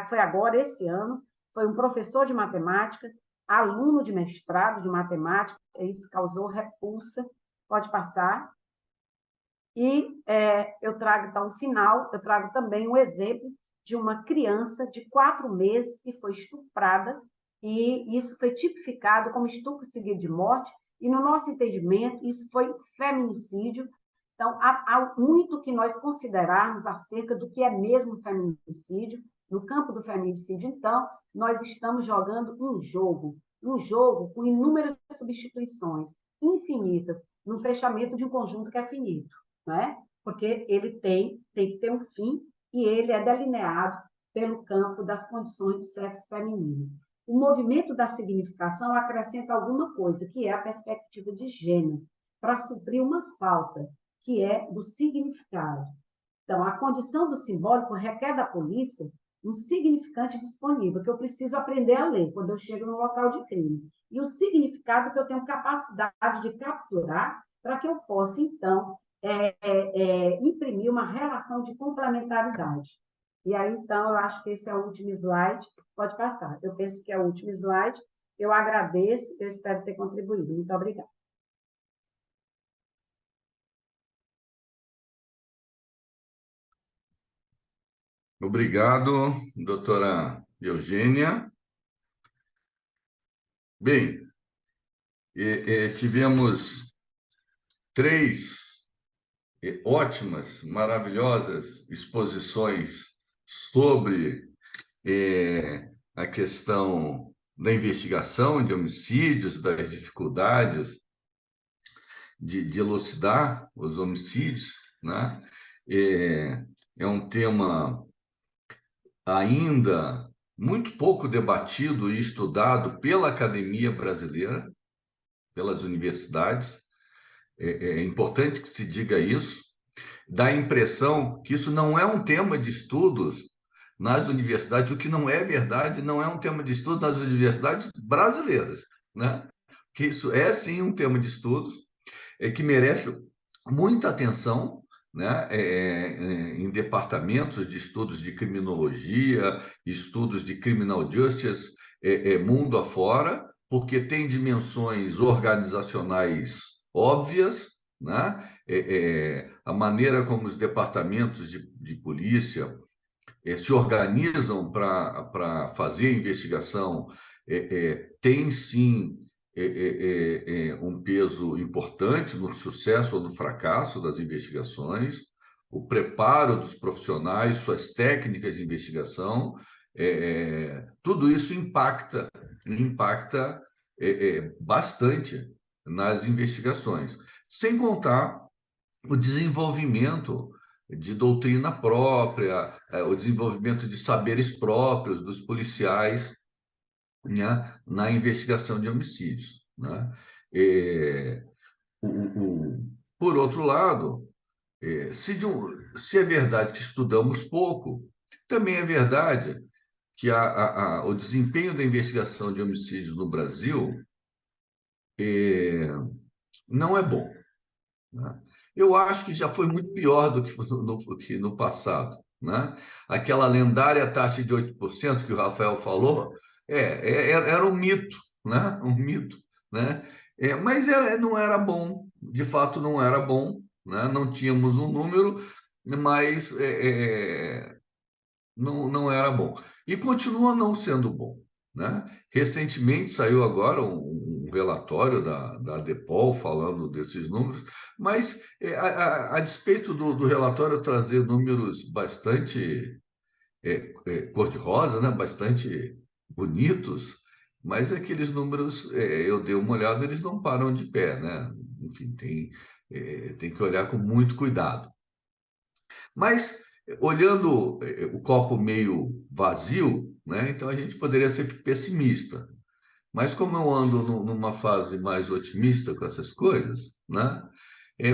Foi agora, esse ano, foi um professor de matemática, aluno de mestrado de matemática, isso causou repulsa, pode passar. E eu trago, então, no final, eu trago também um exemplo de uma criança de 4 meses que foi estuprada, e isso foi tipificado como estupro seguido de morte, e no nosso entendimento, isso foi feminicídio. Então, há muito que nós considerarmos acerca do que é mesmo feminicídio. No campo do feminicídio, então, nós estamos jogando um jogo com inúmeras substituições, infinitas, no fechamento de um conjunto que é finito, não é? Porque ele tem que ter um fim e ele é delineado pelo campo das condições do sexo feminino. O movimento da significação acrescenta alguma coisa, que é a perspectiva de gênero, para suprir uma falta, que é do significado. Então, a condição do simbólico requer da polícia um significante disponível, que eu preciso aprender a ler quando eu chego no local de crime. E o significado que eu tenho capacidade de capturar para que eu possa, então, imprimir uma relação de complementaridade. E aí, então, eu acho que esse é o último slide. Pode passar. Eu penso que é o último slide. Eu agradeço, eu espero ter contribuído. Muito obrigada. Obrigado, doutora Eugênia. Bem, tivemos 3 ótimas, maravilhosas exposições sobre a questão da investigação de homicídios, das dificuldades de elucidar os homicídios, né? É um tema ainda muito pouco debatido e estudado pela academia brasileira, pelas universidades. É importante que se diga isso. Dá a impressão que isso não é um tema de estudos nas universidades, o que não é verdade, não é um tema de estudo nas universidades brasileiras, né? Que isso é sim um tema de estudos, que merece muita atenção, né? Em departamentos de estudos de criminologia, estudos de criminal justice, mundo afora, porque tem dimensões organizacionais óbvias, né? A maneira como os departamentos de polícia se organizam para fazer a investigação tem sim um peso importante no sucesso ou no fracasso das investigações, o preparo dos profissionais, suas técnicas de investigação, tudo isso impacta bastante nas investigações, sem contar o desenvolvimento de doutrina própria, o desenvolvimento de saberes próprios dos policiais, né, na investigação de homicídios, né? Por outro lado, se é verdade que estudamos pouco, também é verdade que o desempenho da investigação de homicídios no Brasil não é bom, né? Eu acho que já foi muito pior do que no passado, né? Aquela lendária taxa de 8% que o Rafael falou, era um mito, né? Um mito, né? Mas não era bom, de fato não era bom, né? Não tínhamos um número, mas não era bom. E continua não sendo bom, né? Recentemente saiu agora um relatório da DEPOL falando desses números, mas a despeito do relatório trazer números bastante cor-de-rosa, né? Bastante bonitos, mas aqueles números, eu dei uma olhada, eles não param de pé, né? Enfim, tem que olhar com muito cuidado. Mas, olhando o copo meio vazio, né, então a gente poderia ser pessimista. Mas como eu ando numa fase mais otimista com essas coisas, né,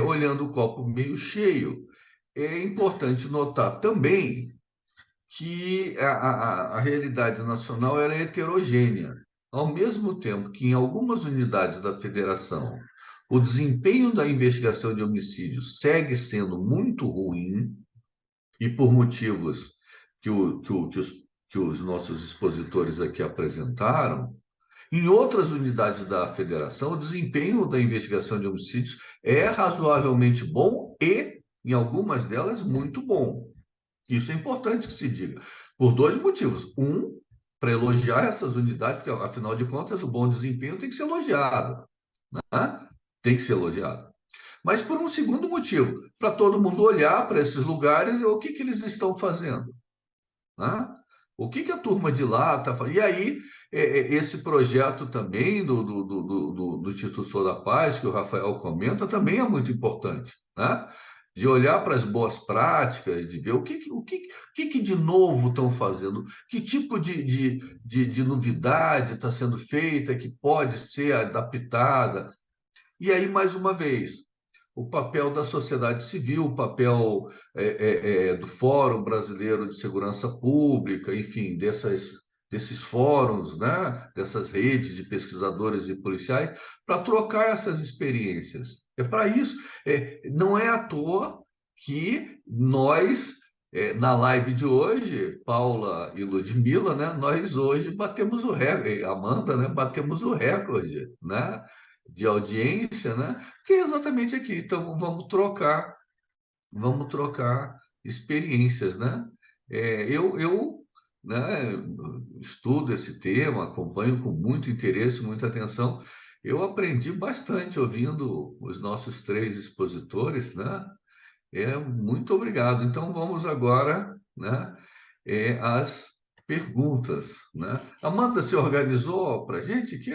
olhando o copo meio cheio, é importante notar também que a realidade nacional era heterogênea. Ao mesmo tempo que em algumas unidades da federação o desempenho da investigação de homicídios segue sendo muito ruim, e por motivos que os nossos expositores aqui apresentaram, em outras unidades da federação, o desempenho da investigação de homicídios é razoavelmente bom e, em algumas delas, muito bom. Isso é importante que se diga, por dois motivos. Um, para elogiar essas unidades, porque, afinal de contas, o bom desempenho tem que ser elogiado, né? Tem que ser elogiado. Mas por um segundo motivo, para todo mundo olhar para esses lugares e o que eles estão fazendo, né? O que a turma de lá está fazendo? E aí, esse projeto também do Instituto Sou da Paz, que o Rafael comenta, também é muito importante, né? De olhar para as boas práticas, de ver o que de novo estão fazendo, que tipo de novidade está sendo feita, que pode ser adaptada. E aí, mais uma vez, o papel da sociedade civil, o papel do Fórum Brasileiro de Segurança Pública, enfim, desses fóruns, né? Dessas redes de pesquisadores e policiais, para trocar essas experiências. É para isso. Não é à toa que nós, na live de hoje, Paula e Ludmila, né? Nós hoje batemos o recorde, Amanda, né? Batemos o recorde, né? De audiência, né? Que é exatamente aqui. Então, vamos trocar experiências, né? Eu, né, estudo esse tema, acompanho com muito interesse, muita atenção. Eu aprendi bastante ouvindo os nossos três expositores, né? Muito obrigado. Então, vamos agora, né, às perguntas, né? Amanda, se organizou para a gente aqui?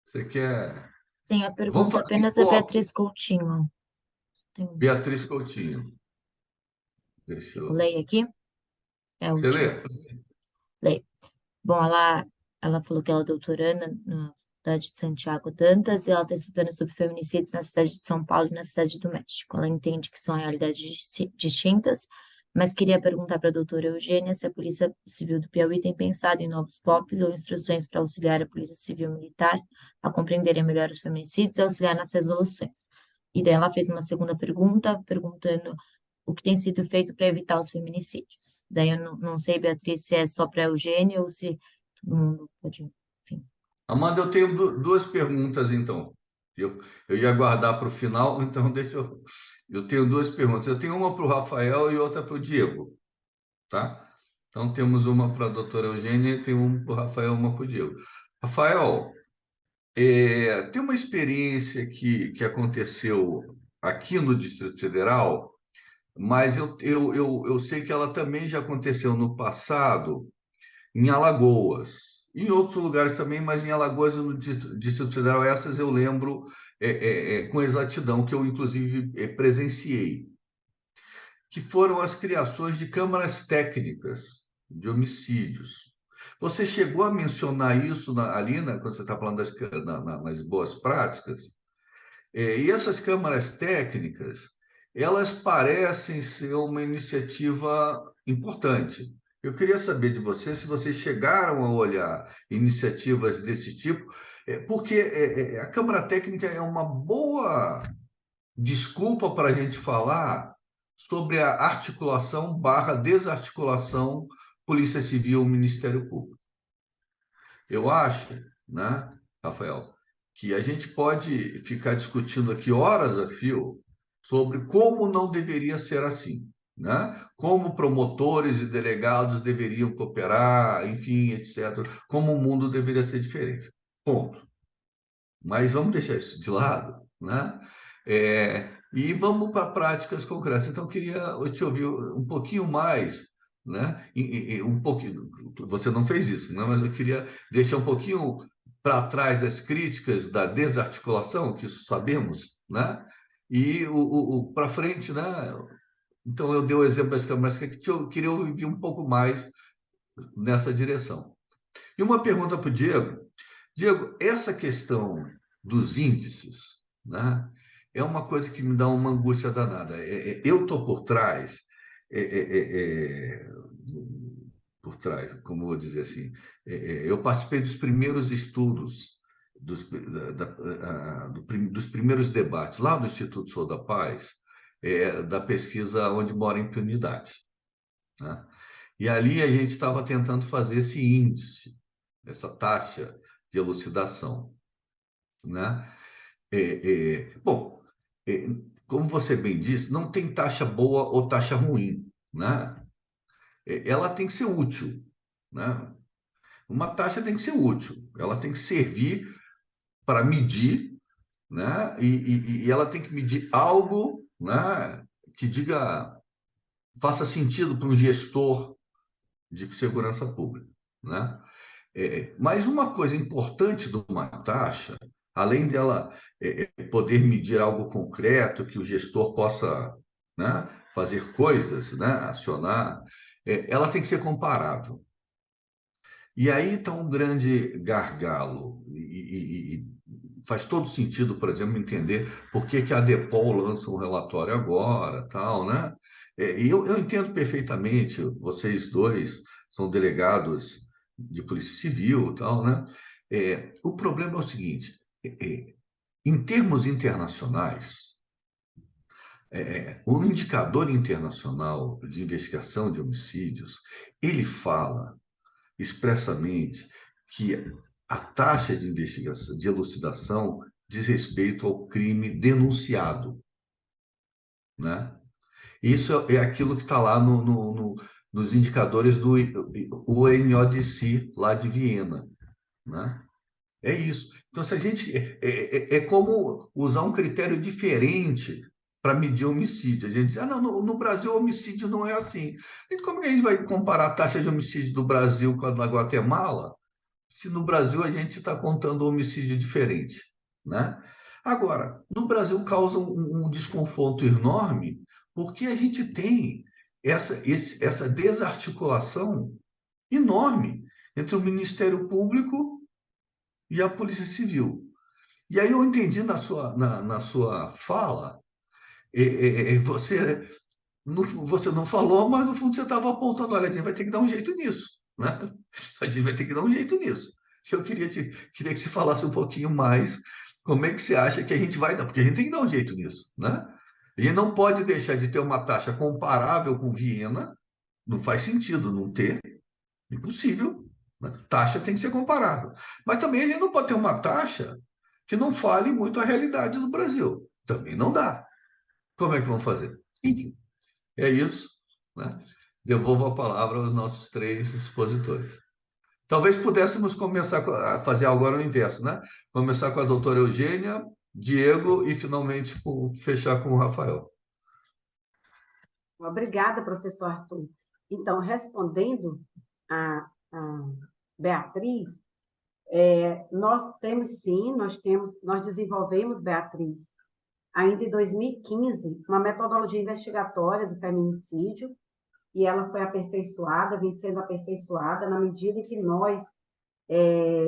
Você quer... Tem a Vamos pergunta fazer apenas da Beatriz Coutinho. Beatriz Coutinho. Deixa Eu eu... leio aqui? É a Você última. lê? Leio. Bom, ela falou que ela é doutoranda de Santiago Dantas, e ela está estudando sobre feminicídios na cidade de São Paulo e na cidade do México. Ela entende que são realidades distintas, mas queria perguntar para a doutora Eugênia se a Polícia Civil do Piauí tem pensado em novos POPs ou instruções para auxiliar a Polícia Civil Militar a compreenderem melhor os feminicídios e auxiliar nas resoluções. E daí ela fez uma segunda pergunta, perguntando o que tem sido feito para evitar os feminicídios. Daí eu não sei, Beatriz, se é só para a Eugênia ou se todo mundo pode... Enfim. Amanda, eu tenho duas perguntas, então. Eu ia guardar para o final, então deixa eu... Eu tenho duas perguntas. Eu tenho uma para o Rafael e outra para o Diego, tá? Então, temos uma para a doutora Eugênia, tem uma para o Rafael e uma para o Diego. Rafael, tem uma experiência que aconteceu aqui no Distrito Federal, mas eu sei que ela também já aconteceu no passado em Alagoas, em outros lugares também, mas em Alagoas e no Distrito Federal, essas eu lembro com exatidão, que eu, inclusive, presenciei, que foram as criações de câmaras técnicas de homicídios. Você chegou a mencionar isso ali, quando você está falando nas boas práticas? E essas câmaras técnicas, elas parecem ser uma iniciativa importante. Eu queria saber de você se vocês chegaram a olhar iniciativas desse tipo, porque a Câmara Técnica é uma boa desculpa para a gente falar sobre a articulação / desarticulação Polícia Civil, Ministério Público. Eu acho, né, Rafael, que a gente pode ficar discutindo aqui horas a fio sobre como não deveria ser assim, né? Como promotores e delegados deveriam cooperar, enfim, etc. Como o mundo deveria ser diferente. Ponto. Mas vamos deixar isso de lado, né? E vamos para práticas concretas. Então, eu queria te ouvir um pouquinho mais, né? Um pouquinho, você não fez isso, né? Mas eu queria deixar um pouquinho para trás as críticas da desarticulação, que isso sabemos, né? E para frente, né? Então, eu dei o exemplo das câmaras, que eu queria ouvir um pouco mais nessa direção. E uma pergunta para o Diego. Diego, essa questão dos índices, né, é uma coisa que me dá uma angústia danada. Eu estou por trás, como vou dizer assim, eu participei dos primeiros estudos, dos primeiros debates, lá do Instituto Sou da Paz, da pesquisa Onde Mora a Impunidade, né? E ali a gente estava tentando fazer esse índice, essa taxa de elucidação, né? Bom, como você bem disse, não tem taxa boa ou taxa ruim, né? Ela tem que ser útil, né? Uma taxa tem que ser útil, ela tem que servir para medir, né? E ela tem que medir algo, né, que faça sentido para um gestor de segurança pública, né? Mas uma coisa importante de uma taxa, além dela poder medir algo concreto, que o gestor possa, né, fazer coisas, né, acionar, ela tem que ser comparável. E aí está um grande gargalo, e faz todo sentido, por exemplo, entender por que a DEPOL lança um relatório agora, tal, né? E eu entendo perfeitamente, vocês dois são delegados de Polícia Civil, tal, né? O problema é o seguinte, em termos internacionais, o indicador internacional de investigação de homicídios, ele fala expressamente que a taxa de investigação, de elucidação, diz respeito ao crime denunciado, né? Isso é aquilo que está lá nos indicadores do UNODC, lá de Viena, né? É isso. Então, se a gente é como usar um critério diferente para medir homicídio. A gente diz, não, no Brasil o homicídio não é assim. E como que a gente vai comparar a taxa de homicídio do Brasil com a da Guatemala, se no Brasil a gente está contando um homicídio diferente, né? Agora, no Brasil causa um desconforto enorme, porque a gente tem essa desarticulação enorme entre o Ministério Público e a Polícia Civil. E aí eu entendi na sua fala, você não falou, mas no fundo você estava apontando, olha, a gente vai ter que dar um jeito nisso, né? A gente vai ter que dar um jeito nisso. Eu queria que você falasse um pouquinho mais como é que você acha que a gente vai dar, porque a gente tem que dar um jeito nisso, né? A gente não pode deixar de ter uma taxa comparável com Viena, não faz sentido não ter, impossível, né? Taxa tem que ser comparável. Mas também a gente não pode ter uma taxa que não fale muito a realidade do Brasil. Também não dá. Como é que vão fazer? Enfim, é isso, né? Devolvo a palavra aos nossos três expositores. Talvez pudéssemos começar a fazer agora o inverso, né? Começar com a doutora Eugênia, Diego e finalmente fechar com o Rafael. Obrigada, professor Arthur. Então, respondendo a Beatriz, nós temos sim, nós desenvolvemos, Beatriz, ainda em 2015, uma metodologia investigatória do feminicídio, e ela foi aperfeiçoada, vem sendo aperfeiçoada na medida em que nós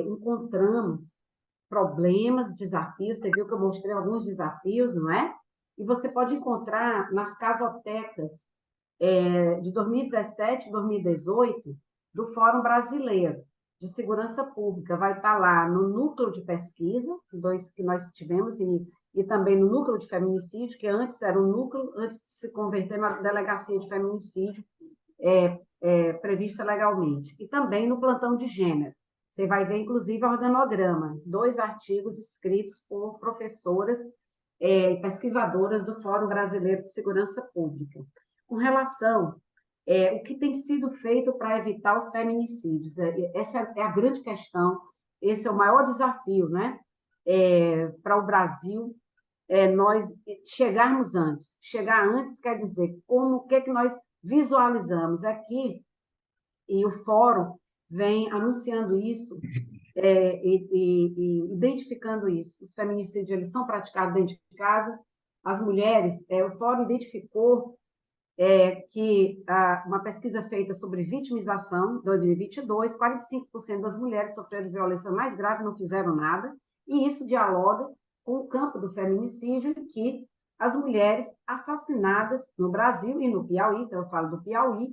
encontramos problemas, desafios. Você viu que eu mostrei alguns desafios, não é? E você pode encontrar nas casotecas de 2017 e 2018 do Fórum Brasileiro de Segurança Pública. Vai estar lá no núcleo de pesquisa, que nós tivemos, e também no núcleo de feminicídio, que antes era um núcleo, antes de se converter na delegacia de feminicídio prevista legalmente. E também no plantão de gênero. Você vai ver, inclusive, organograma, 2 artigos escritos por professoras e pesquisadoras do Fórum Brasileiro de Segurança Pública. Com relação o que tem sido feito para evitar os feminicídios, essa é a grande questão, esse é o maior desafio, né? Para o Brasil, nós chegarmos antes. Chegar antes quer dizer o que nós visualizamos aqui, e o Fórum vem anunciando isso, e identificando isso. Os feminicídios eles são praticados dentro de casa, as mulheres, o Fórum identificou que uma pesquisa feita sobre vitimização, em 2022, 45% das mulheres sofreram violência mais grave e não fizeram nada, e isso dialoga com o campo do feminicídio, em que as mulheres assassinadas no Brasil e no Piauí, então eu falo do Piauí,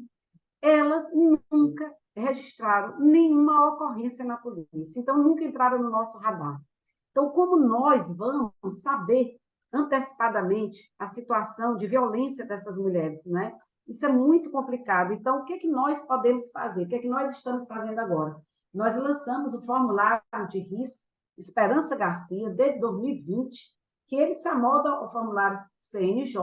elas nunca registraram nenhuma ocorrência na polícia, então nunca entraram no nosso radar. Então, como nós vamos saber antecipadamente a situação de violência dessas mulheres, né? Isso é muito complicado. Então, o que é que nós podemos fazer? O que é que nós estamos fazendo agora? Nós lançamos o formulário de risco Esperança Garcia, desde 2020, que ele se amolda ao formulário CNJ,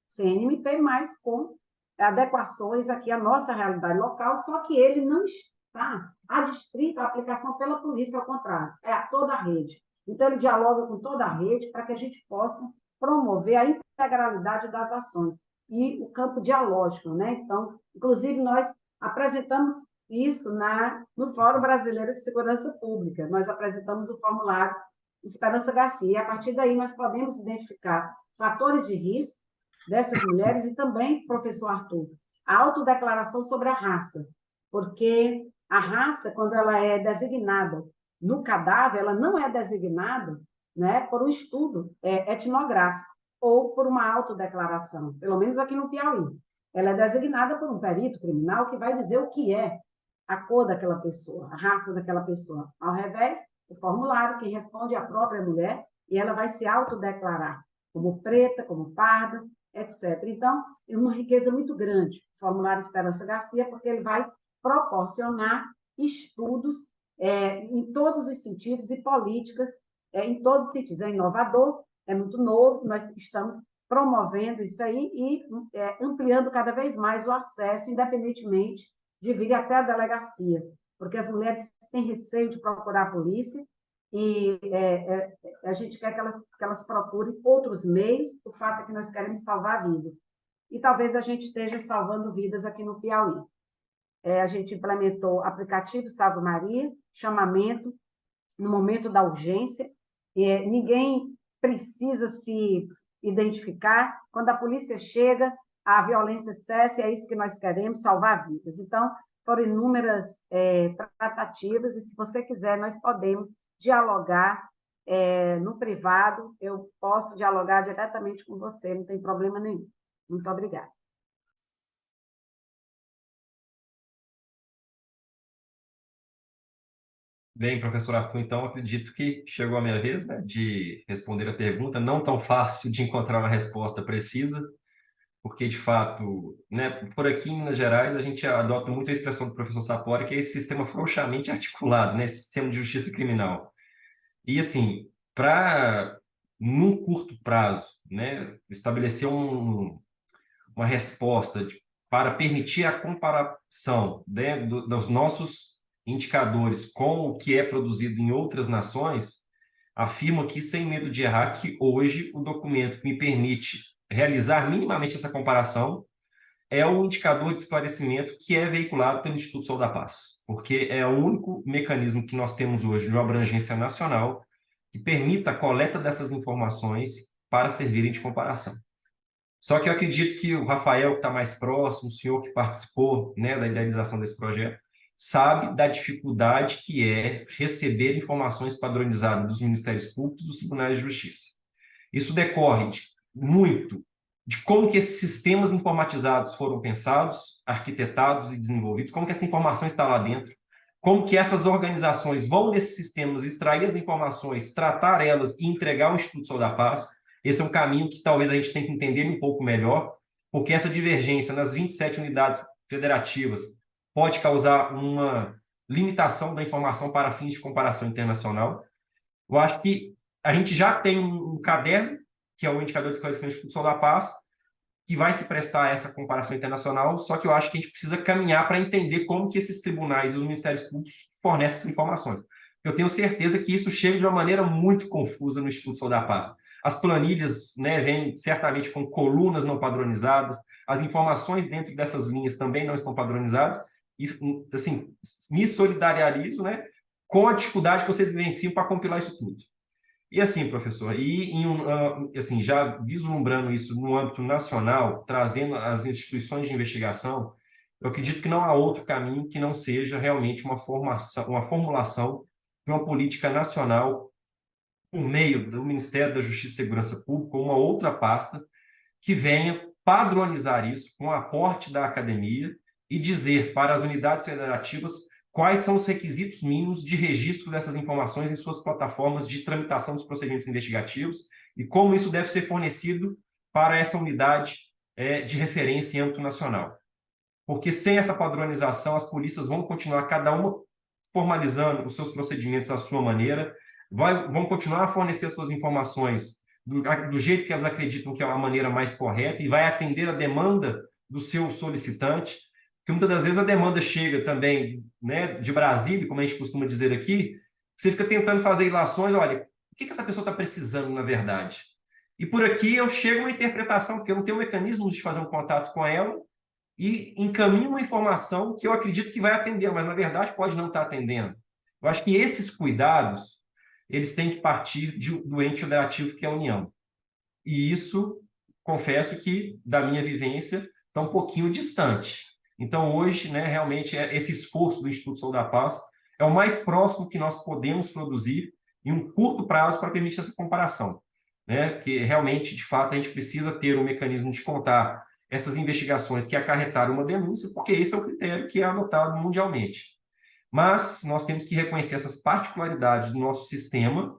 CNMP, mas com adequações aqui à nossa realidade local, só que ele não está adstrito à aplicação pela polícia, ao contrário, é a toda a rede. Então, ele dialoga com toda a rede para que a gente possa promover a integralidade das ações e o campo dialógico, né? Então, inclusive, nós apresentamos isso no Fórum Brasileiro de Segurança Pública. Nós apresentamos o formulário Esperança Garcia, e a partir daí nós podemos identificar fatores de risco dessas mulheres e também, professor Arthur, a autodeclaração sobre a raça, porque a raça, quando ela é designada no cadáver, ela não é designada, né, por um estudo etnográfico ou por uma autodeclaração, pelo menos aqui no Piauí. Ela é designada por um perito criminal que vai dizer o que é a cor daquela pessoa, a raça daquela pessoa. Ao revés, o formulário, quem responde é a própria mulher, e ela vai se autodeclarar como preta, como parda, etc. Então, é uma riqueza muito grande, o formulário Esperança Garcia, porque ele vai proporcionar estudos em todos os sentidos e políticas em todos os sentidos. É inovador, é muito novo, nós estamos promovendo isso aí e ampliando cada vez mais o acesso, independentemente de vir até a delegacia, porque as mulheres têm receio de procurar a polícia e a gente quer que elas procurem outros meios, o fato é que nós queremos salvar vidas. E talvez a gente esteja salvando vidas aqui no Piauí. A gente implementou aplicativo Salve Maria, chamamento no momento da urgência, ninguém precisa se identificar, quando a polícia chega, a violência cessa, e é isso que nós queremos, salvar vidas. Então, foram inúmeras tratativas, e se você quiser, nós podemos dialogar no privado, eu posso dialogar diretamente com você, não tem problema nenhum. Muito obrigada. Bem, professor Arthur, então acredito que chegou a minha vez, né, de responder a pergunta. Não tão fácil de encontrar uma resposta precisa, porque, de fato, né, por aqui em Minas Gerais, a gente adota muito a expressão do professor Sapori, que é esse sistema frouxamente articulado, né, esse sistema de justiça criminal. E, assim, para, num curto prazo, né, estabelecer uma resposta para permitir a comparação, né, dos nossos indicadores com o que é produzido em outras nações, afirmo aqui, sem medo de errar, que hoje o documento que me permite realizar minimamente essa comparação é o indicador de esclarecimento que é veiculado pelo Instituto Sol da Paz, porque é o único mecanismo que nós temos hoje de uma abrangência nacional que permita a coleta dessas informações para servirem de comparação. Só que eu acredito que o Rafael, que está mais próximo, o senhor que participou, né, da idealização desse projeto, sabe da dificuldade que é receber informações padronizadas dos Ministérios Públicos e dos Tribunais de Justiça. Isso decorre muito de como que esses sistemas informatizados foram pensados, arquitetados e desenvolvidos, como que essa informação está lá dentro, como que essas organizações vão nesses sistemas extrair as informações, tratar elas e entregar ao Instituto Sol da Paz. Esse é um caminho que talvez a gente tenha que entender um pouco melhor, porque essa divergência nas 27 unidades federativas pode causar uma limitação da informação para fins de comparação internacional. Eu acho que a gente já tem um caderno, que é o Indicador de Esclarecimento do Instituto Sol da Paz, que vai se prestar a essa comparação internacional, só que eu acho que a gente precisa caminhar para entender como que esses tribunais e os ministérios públicos fornecem essas informações. Eu tenho certeza que isso chega de uma maneira muito confusa no Instituto Sol da Paz. As planilhas, né, vêm certamente com colunas não padronizadas, as informações dentro dessas linhas também não estão padronizadas, e, assim, me solidarizo, né, com a dificuldade que vocês vivenciam para compilar isso tudo. E assim, professor, assim, já vislumbrando isso no âmbito nacional, trazendo as instituições de investigação, eu acredito que não há outro caminho que não seja realmente uma formulação de uma política nacional por meio do Ministério da Justiça e Segurança Pública, ou uma outra pasta que venha padronizar isso com o aporte da academia e dizer para as unidades federativas quais são os requisitos mínimos de registro dessas informações em suas plataformas de tramitação dos procedimentos investigativos e como isso deve ser fornecido para essa unidade de referência em âmbito nacional. Porque sem essa padronização, as polícias vão continuar, cada uma formalizando os seus procedimentos à sua maneira, vão continuar a fornecer suas informações do jeito que elas acreditam que é a maneira mais correta e vai atender a demanda do seu solicitante, porque muitas das vezes a demanda chega também, né, de Brasília, como a gente costuma dizer aqui, você fica tentando fazer ilações, olha, o que essa pessoa está precisando na verdade? E por aqui eu chego a uma interpretação, porque eu não tenho mecanismos de fazer um contato com ela, e encaminho uma informação que eu acredito que vai atender, mas na verdade pode não estar atendendo. Eu acho que esses cuidados, eles têm que partir do ente federativo que é a União. E isso, confesso que, da minha vivência, está um pouquinho distante. Então, hoje, né, realmente, esse esforço do Instituto Sol da Paz é o mais próximo que nós podemos produzir em um curto prazo para permitir essa comparação. Né? Porque, realmente, de fato, a gente precisa ter um mecanismo de contar essas investigações que acarretaram uma denúncia, porque esse é o critério que é adotado mundialmente. Mas nós temos que reconhecer essas particularidades do nosso sistema,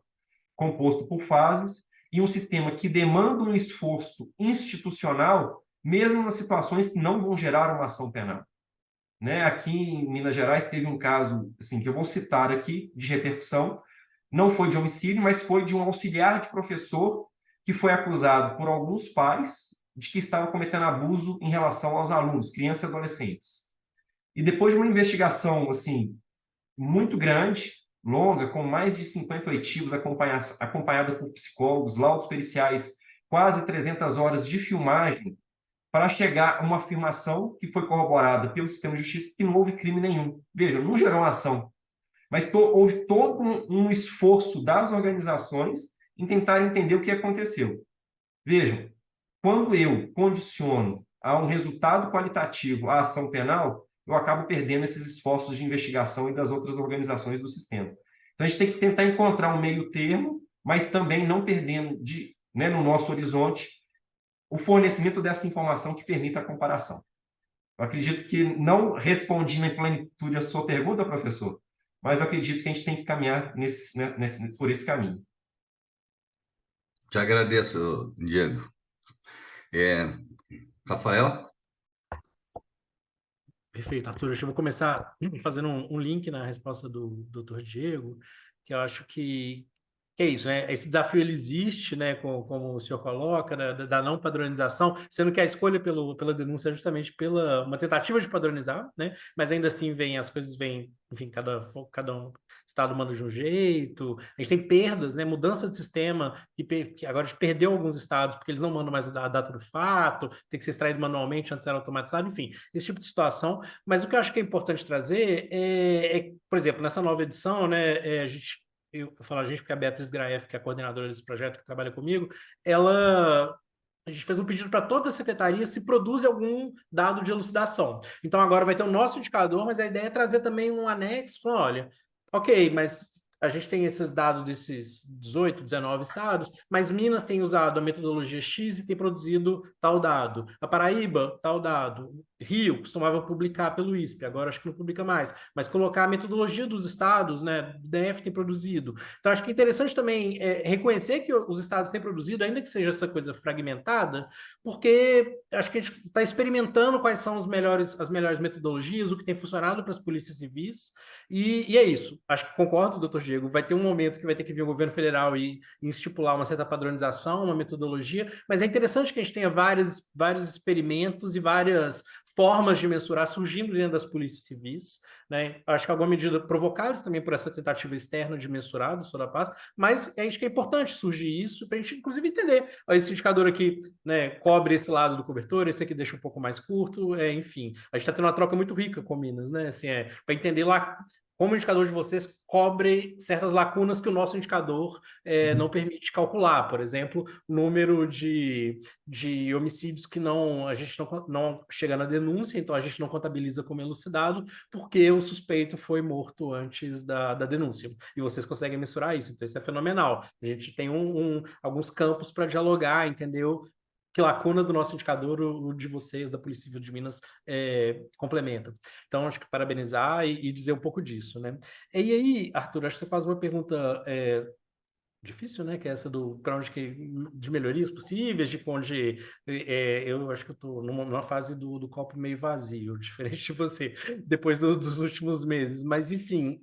composto por fases, e um sistema que demanda um esforço institucional, mesmo nas situações que não vão gerar uma ação penal. Né? Aqui em Minas Gerais teve um caso assim, que eu vou citar aqui, de repercussão, não foi de homicídio, mas foi de um auxiliar de professor que foi acusado por alguns pais de que estava cometendo abuso em relação aos alunos, crianças e adolescentes. E depois de uma investigação assim, muito grande, longa, com mais de 50 oitivos, acompanhada por psicólogos, laudos periciais, quase 300 horas de filmagem, para chegar a uma afirmação que foi corroborada pelo sistema de justiça que não houve crime nenhum. Veja, não gerou uma ação, mas houve todo um esforço das organizações em tentar entender o que aconteceu. Vejam, quando eu condiciono a um resultado qualitativo a ação penal, eu acabo perdendo esses esforços de investigação e das outras organizações do sistema. Então, a gente tem que tentar encontrar um meio termo, mas também não perdendo né, no nosso horizonte o fornecimento dessa informação que permita a comparação. Eu acredito que não respondi em plenitude a sua pergunta, professor, mas eu acredito que a gente tem que caminhar por esse caminho. Te agradeço, Diego. Rafael? Perfeito, Arthur. Eu vou começar fazendo um link na resposta do Dr. Diego, que eu acho que é isso, né? Esse desafio ele existe, né? Como o senhor coloca, da não padronização, sendo que a escolha pela denúncia é justamente pela uma tentativa de padronizar, né? Mas ainda assim as coisas vêm, enfim, cada um estado manda de um jeito. A gente tem perdas, né? Mudança de sistema, que agora a gente perdeu alguns estados porque eles não mandam mais a data do fato, tem que ser extraído manualmente, antes era automatizado, enfim, esse tipo de situação. Mas o que eu acho que é importante trazer por exemplo, nessa nova edição, né? Eu falo a gente porque a Beatriz Graef, que é a coordenadora desse projeto, que trabalha comigo, a gente fez um pedido para todas as secretarias se produzem algum dado de elucidação. Então, agora vai ter o nosso indicador, mas a ideia é trazer também um anexo, falando, olha, ok, mas a gente tem esses dados desses 18, 19 estados, mas Minas tem usado a metodologia X e tem produzido tal dado. A Paraíba, tal dado. Rio costumava publicar pelo ISP, agora acho que não publica mais, mas colocar a metodologia dos estados, né? O DF tem produzido. Então, acho que é interessante também reconhecer que os estados têm produzido, ainda que seja essa coisa fragmentada, porque acho que a gente está experimentando quais são as melhores metodologias, o que tem funcionado para as polícias civis, e é isso. Acho que concordo, doutor Diego, vai ter um momento que vai ter que vir o governo federal e estipular uma certa padronização, uma metodologia, mas é interessante que a gente tenha vários experimentos e várias formas de mensurar surgindo dentro das polícias civis, né? Acho que alguma medida provocados também por essa tentativa externa de mensurar do Sul da Paz, mas acho que é importante surgir isso para a gente, inclusive, entender. Esse indicador aqui, né, cobre esse lado do cobertor, esse aqui deixa um pouco mais curto, enfim. A gente está tendo uma troca muito rica com Minas, né? Assim, para entender lá como o indicador de vocês cobre certas lacunas que o nosso indicador não permite calcular. Por exemplo, o número de homicídios que a gente não chega na denúncia, então a gente não contabiliza como elucidado, porque o suspeito foi morto antes da denúncia. E vocês conseguem mensurar isso, então isso é fenomenal. A gente tem alguns campos para dialogar, entendeu? Que lacuna do nosso indicador, o de vocês, da Polícia Civil de Minas, complementa. Então, acho que parabenizar e dizer um pouco disso, né? E aí, Arthur, acho que você faz uma pergunta difícil, né? Que é essa de melhorias possíveis, de onde eu acho que eu estou numa fase do copo meio vazio, diferente de você, depois dos últimos meses. Mas, enfim,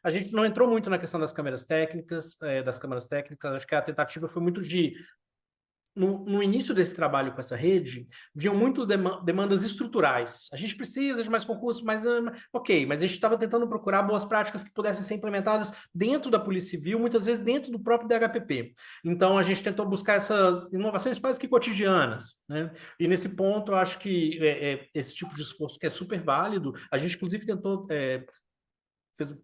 a gente não entrou muito na questão das câmeras técnicas, acho que a tentativa foi muito de no início desse trabalho com essa rede, viam muito demandas estruturais. A gente precisa de mais concursos, mas ok, mas a gente estava tentando procurar boas práticas que pudessem ser implementadas dentro da Polícia Civil, muitas vezes dentro do próprio DHPP. Então, a gente tentou buscar essas inovações quase que cotidianas, né? E nesse ponto, eu acho que esse tipo de esforço que é super válido, a gente, inclusive, tentou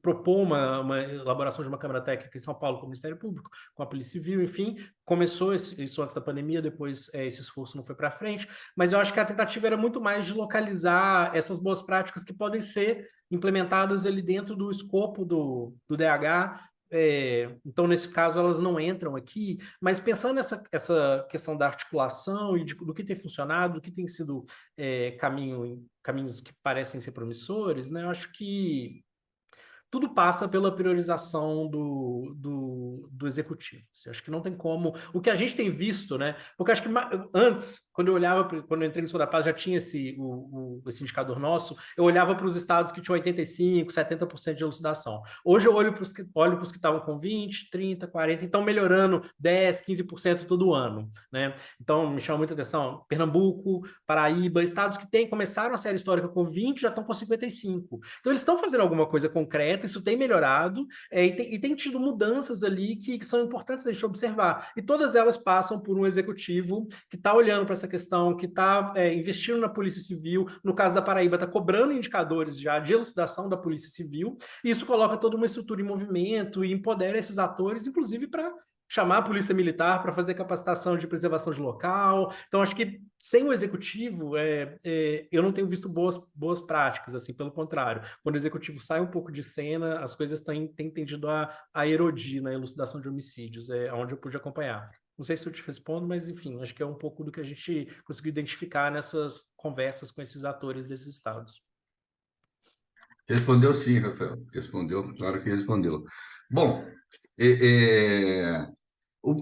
propor uma elaboração de uma Câmara Técnica em São Paulo com o Ministério Público, com a Polícia Civil, enfim, começou isso antes da pandemia, depois esse esforço não foi para frente, mas eu acho que a tentativa era muito mais de localizar essas boas práticas que podem ser implementadas ali dentro do escopo do DH. Então, nesse caso, elas não entram aqui, mas pensando nessa questão da articulação e do que tem funcionado, do que tem sido caminhos que parecem ser promissores, né? Eu acho que tudo passa pela priorização do executivo. Eu acho que não tem como. O que a gente tem visto, né? Porque acho que antes, quando eu entrei no Sul da Paz, já tinha esse indicador nosso, eu olhava para os estados que tinham 85%, 70% de elucidação. Hoje eu olho para os que estavam com 20%, 30%, 40%, então melhorando 10%, 15% todo ano, né? Então, me chama muita atenção, Pernambuco, Paraíba, estados que começaram a série histórica com 20%, já estão com 55%. Então, eles estão fazendo alguma coisa concreta, isso tem melhorado, e tem tido mudanças ali que são importantes a gente observar. E todas elas passam por um executivo que está olhando para essa questão, que está investindo na Polícia Civil, no caso da Paraíba, está cobrando indicadores já de elucidação da Polícia Civil, e isso coloca toda uma estrutura em movimento e empodera esses atores, inclusive para chamar a polícia militar para fazer capacitação de preservação de local. Então, acho que sem o executivo, eu não tenho visto boas práticas, assim, pelo contrário. Quando o executivo sai um pouco de cena, as coisas têm tendido a erodir na elucidação de homicídios, onde eu pude acompanhar. Não sei se eu te respondo, mas, enfim, acho que é um pouco do que a gente conseguiu identificar nessas conversas com esses atores desses estados. Respondeu sim, Rafael. Respondeu, claro que respondeu. Bom, é,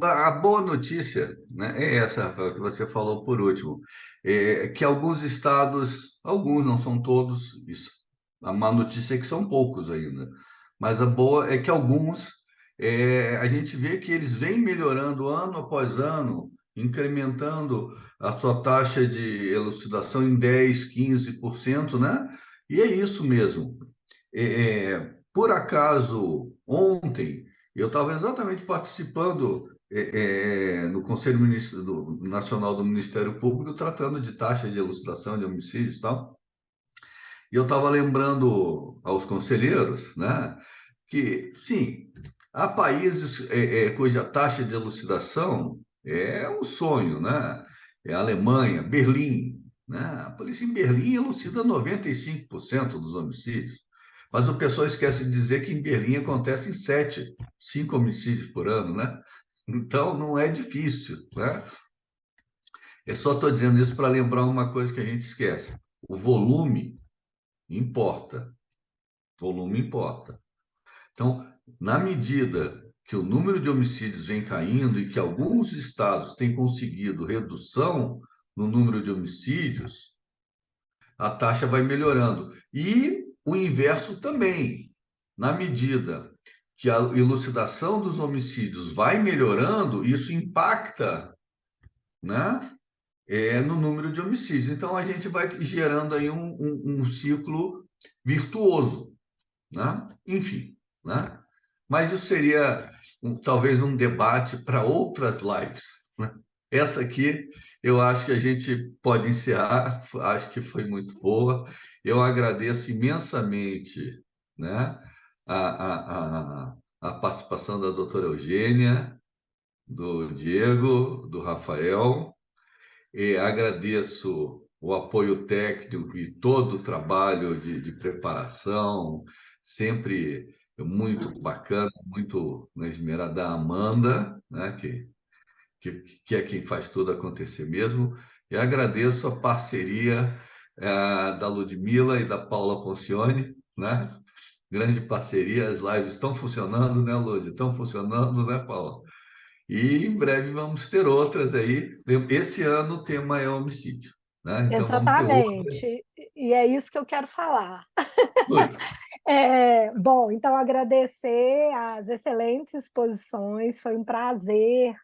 a boa notícia, né, é essa, Rafael, que você falou por último, que alguns estados, alguns não são todos, isso, a má notícia é que são poucos ainda, mas a boa é que alguns, a gente vê que eles vêm melhorando ano após ano, incrementando a sua taxa de elucidação em 10, 15%, né? E é isso mesmo. Por acaso, ontem, eu estava exatamente participando no Conselho Nacional do Ministério Público, tratando de taxa de elucidação de homicídios e tal. E eu estava lembrando aos conselheiros, né, que, sim, há países cuja taxa de elucidação é um sonho, né? É a Alemanha, Berlim, né? A polícia em Berlim elucida 95% dos homicídios. Mas o pessoal esquece de dizer que em Berlim acontecem 5 homicídios por ano, né? Então, não é difícil, né? Eu só estou dizendo isso para lembrar uma coisa que a gente esquece. O volume importa. O volume importa. Então, na medida que o número de homicídios vem caindo e que alguns estados têm conseguido redução no número de homicídios, a taxa vai melhorando. E o inverso também. Na medida que a elucidação dos homicídios vai melhorando, isso impacta, né, no número de homicídios. Então, a gente vai gerando aí um ciclo virtuoso, né? Enfim, né? Mas isso seria talvez um debate para outras lives, né? Essa aqui eu acho que a gente pode encerrar, acho que foi muito boa. Eu agradeço imensamente, né, a participação da doutora Eugênia, do Diego, do Rafael, e agradeço o apoio técnico e todo o trabalho de preparação, sempre muito bacana, muito esmerada da Amanda, né, que é quem faz tudo acontecer mesmo. E agradeço a parceria da Ludmila e da Paula Poncioni, né? Grande parceria, as lives estão funcionando, né, Lud? Estão funcionando, né, Paula? E em breve vamos ter outras aí. Esse ano o tema é homicídio, né? Então vamos ter outras. Exatamente. E é isso que eu quero falar. Muito. Bom, então agradecer as excelentes exposições, foi um prazer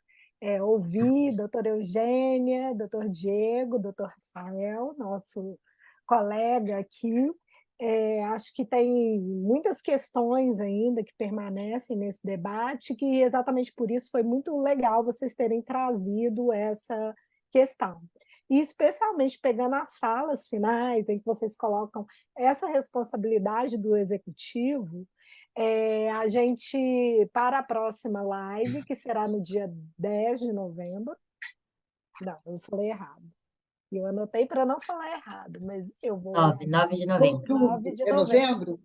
ouvir doutora Eugênia, doutor Diego, doutor Rafael, nosso colega aqui. Acho que tem muitas questões ainda que permanecem nesse debate, que exatamente por isso foi muito legal vocês terem trazido essa questão. E especialmente pegando as falas finais, em que vocês colocam essa responsabilidade do executivo, a gente, para a próxima live, que será no dia 10 de novembro, não, eu falei errado. Eu anotei para não falar errado, mas eu vou... 9 de novembro. 9 de É novembro?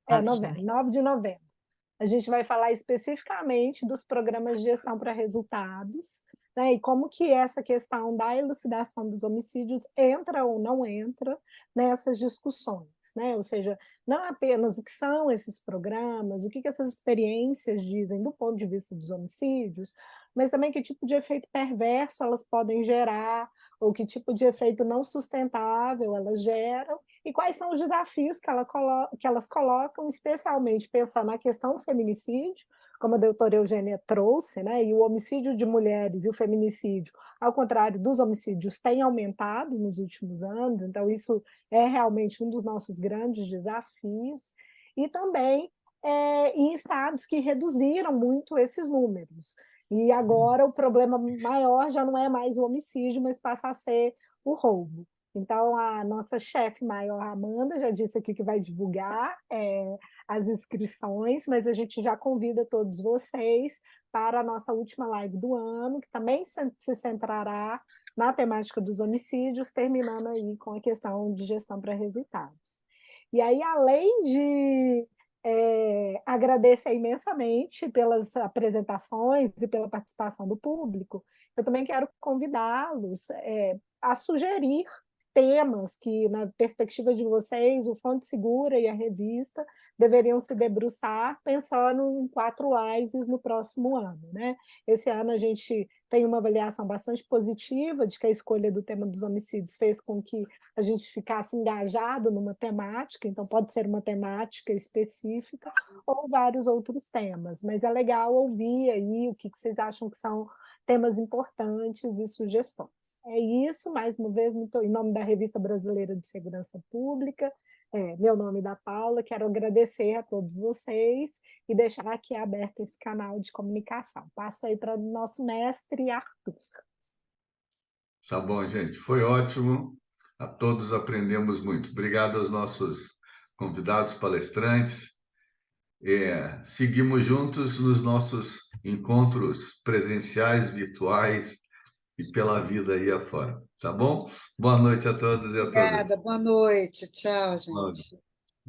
É novembro, 9 de novembro. A gente vai falar especificamente dos programas de gestão para resultados, né, e como que essa questão da elucidação dos homicídios entra ou não entra nessas discussões, né? Ou seja, não apenas o que são esses programas, o que essas experiências dizem do ponto de vista dos homicídios, mas também que tipo de efeito perverso elas podem gerar, ou que tipo de efeito não sustentável elas geram, e quais são os desafios que elas colocam, especialmente pensar na questão do feminicídio, como a doutora Eugênia trouxe, né? E o homicídio de mulheres e o feminicídio, ao contrário dos homicídios, tem aumentado nos últimos anos, então isso é realmente um dos nossos grandes desafios, e também em estados que reduziram muito esses números. E agora o problema maior já não é mais o homicídio, mas passa a ser o roubo. Então, a nossa chefe maior, Amanda, já disse aqui que vai divulgar as inscrições, mas a gente já convida todos vocês para a nossa última live do ano, que também se centrará na temática dos homicídios, terminando aí com a questão de gestão para resultados. E aí, além de agradecer imensamente pelas apresentações e pela participação do público, eu também quero convidá-los a sugerir temas que, na perspectiva de vocês, o Fonte Segura e a revista deveriam se debruçar pensando em 4 lives no próximo ano, né? Esse ano a gente tem uma avaliação bastante positiva de que a escolha do tema dos homicídios fez com que a gente ficasse engajado numa temática, então pode ser uma temática específica ou vários outros temas, mas é legal ouvir aí o que vocês acham que são temas importantes e sugestões. É isso, mais uma vez, em nome da Revista Brasileira de Segurança Pública, meu nome é da Paula, quero agradecer a todos vocês e deixar aqui aberto esse canal de comunicação. Passo aí para o nosso mestre Arthur. Tá bom, gente, foi ótimo, a todos aprendemos muito. Obrigado aos nossos convidados palestrantes. Seguimos juntos nos nossos encontros presenciais, virtuais, e pela vida aí afora, tá bom? Boa noite a todos e a todas. Obrigada, boa noite. Tchau, Boa noite. gente.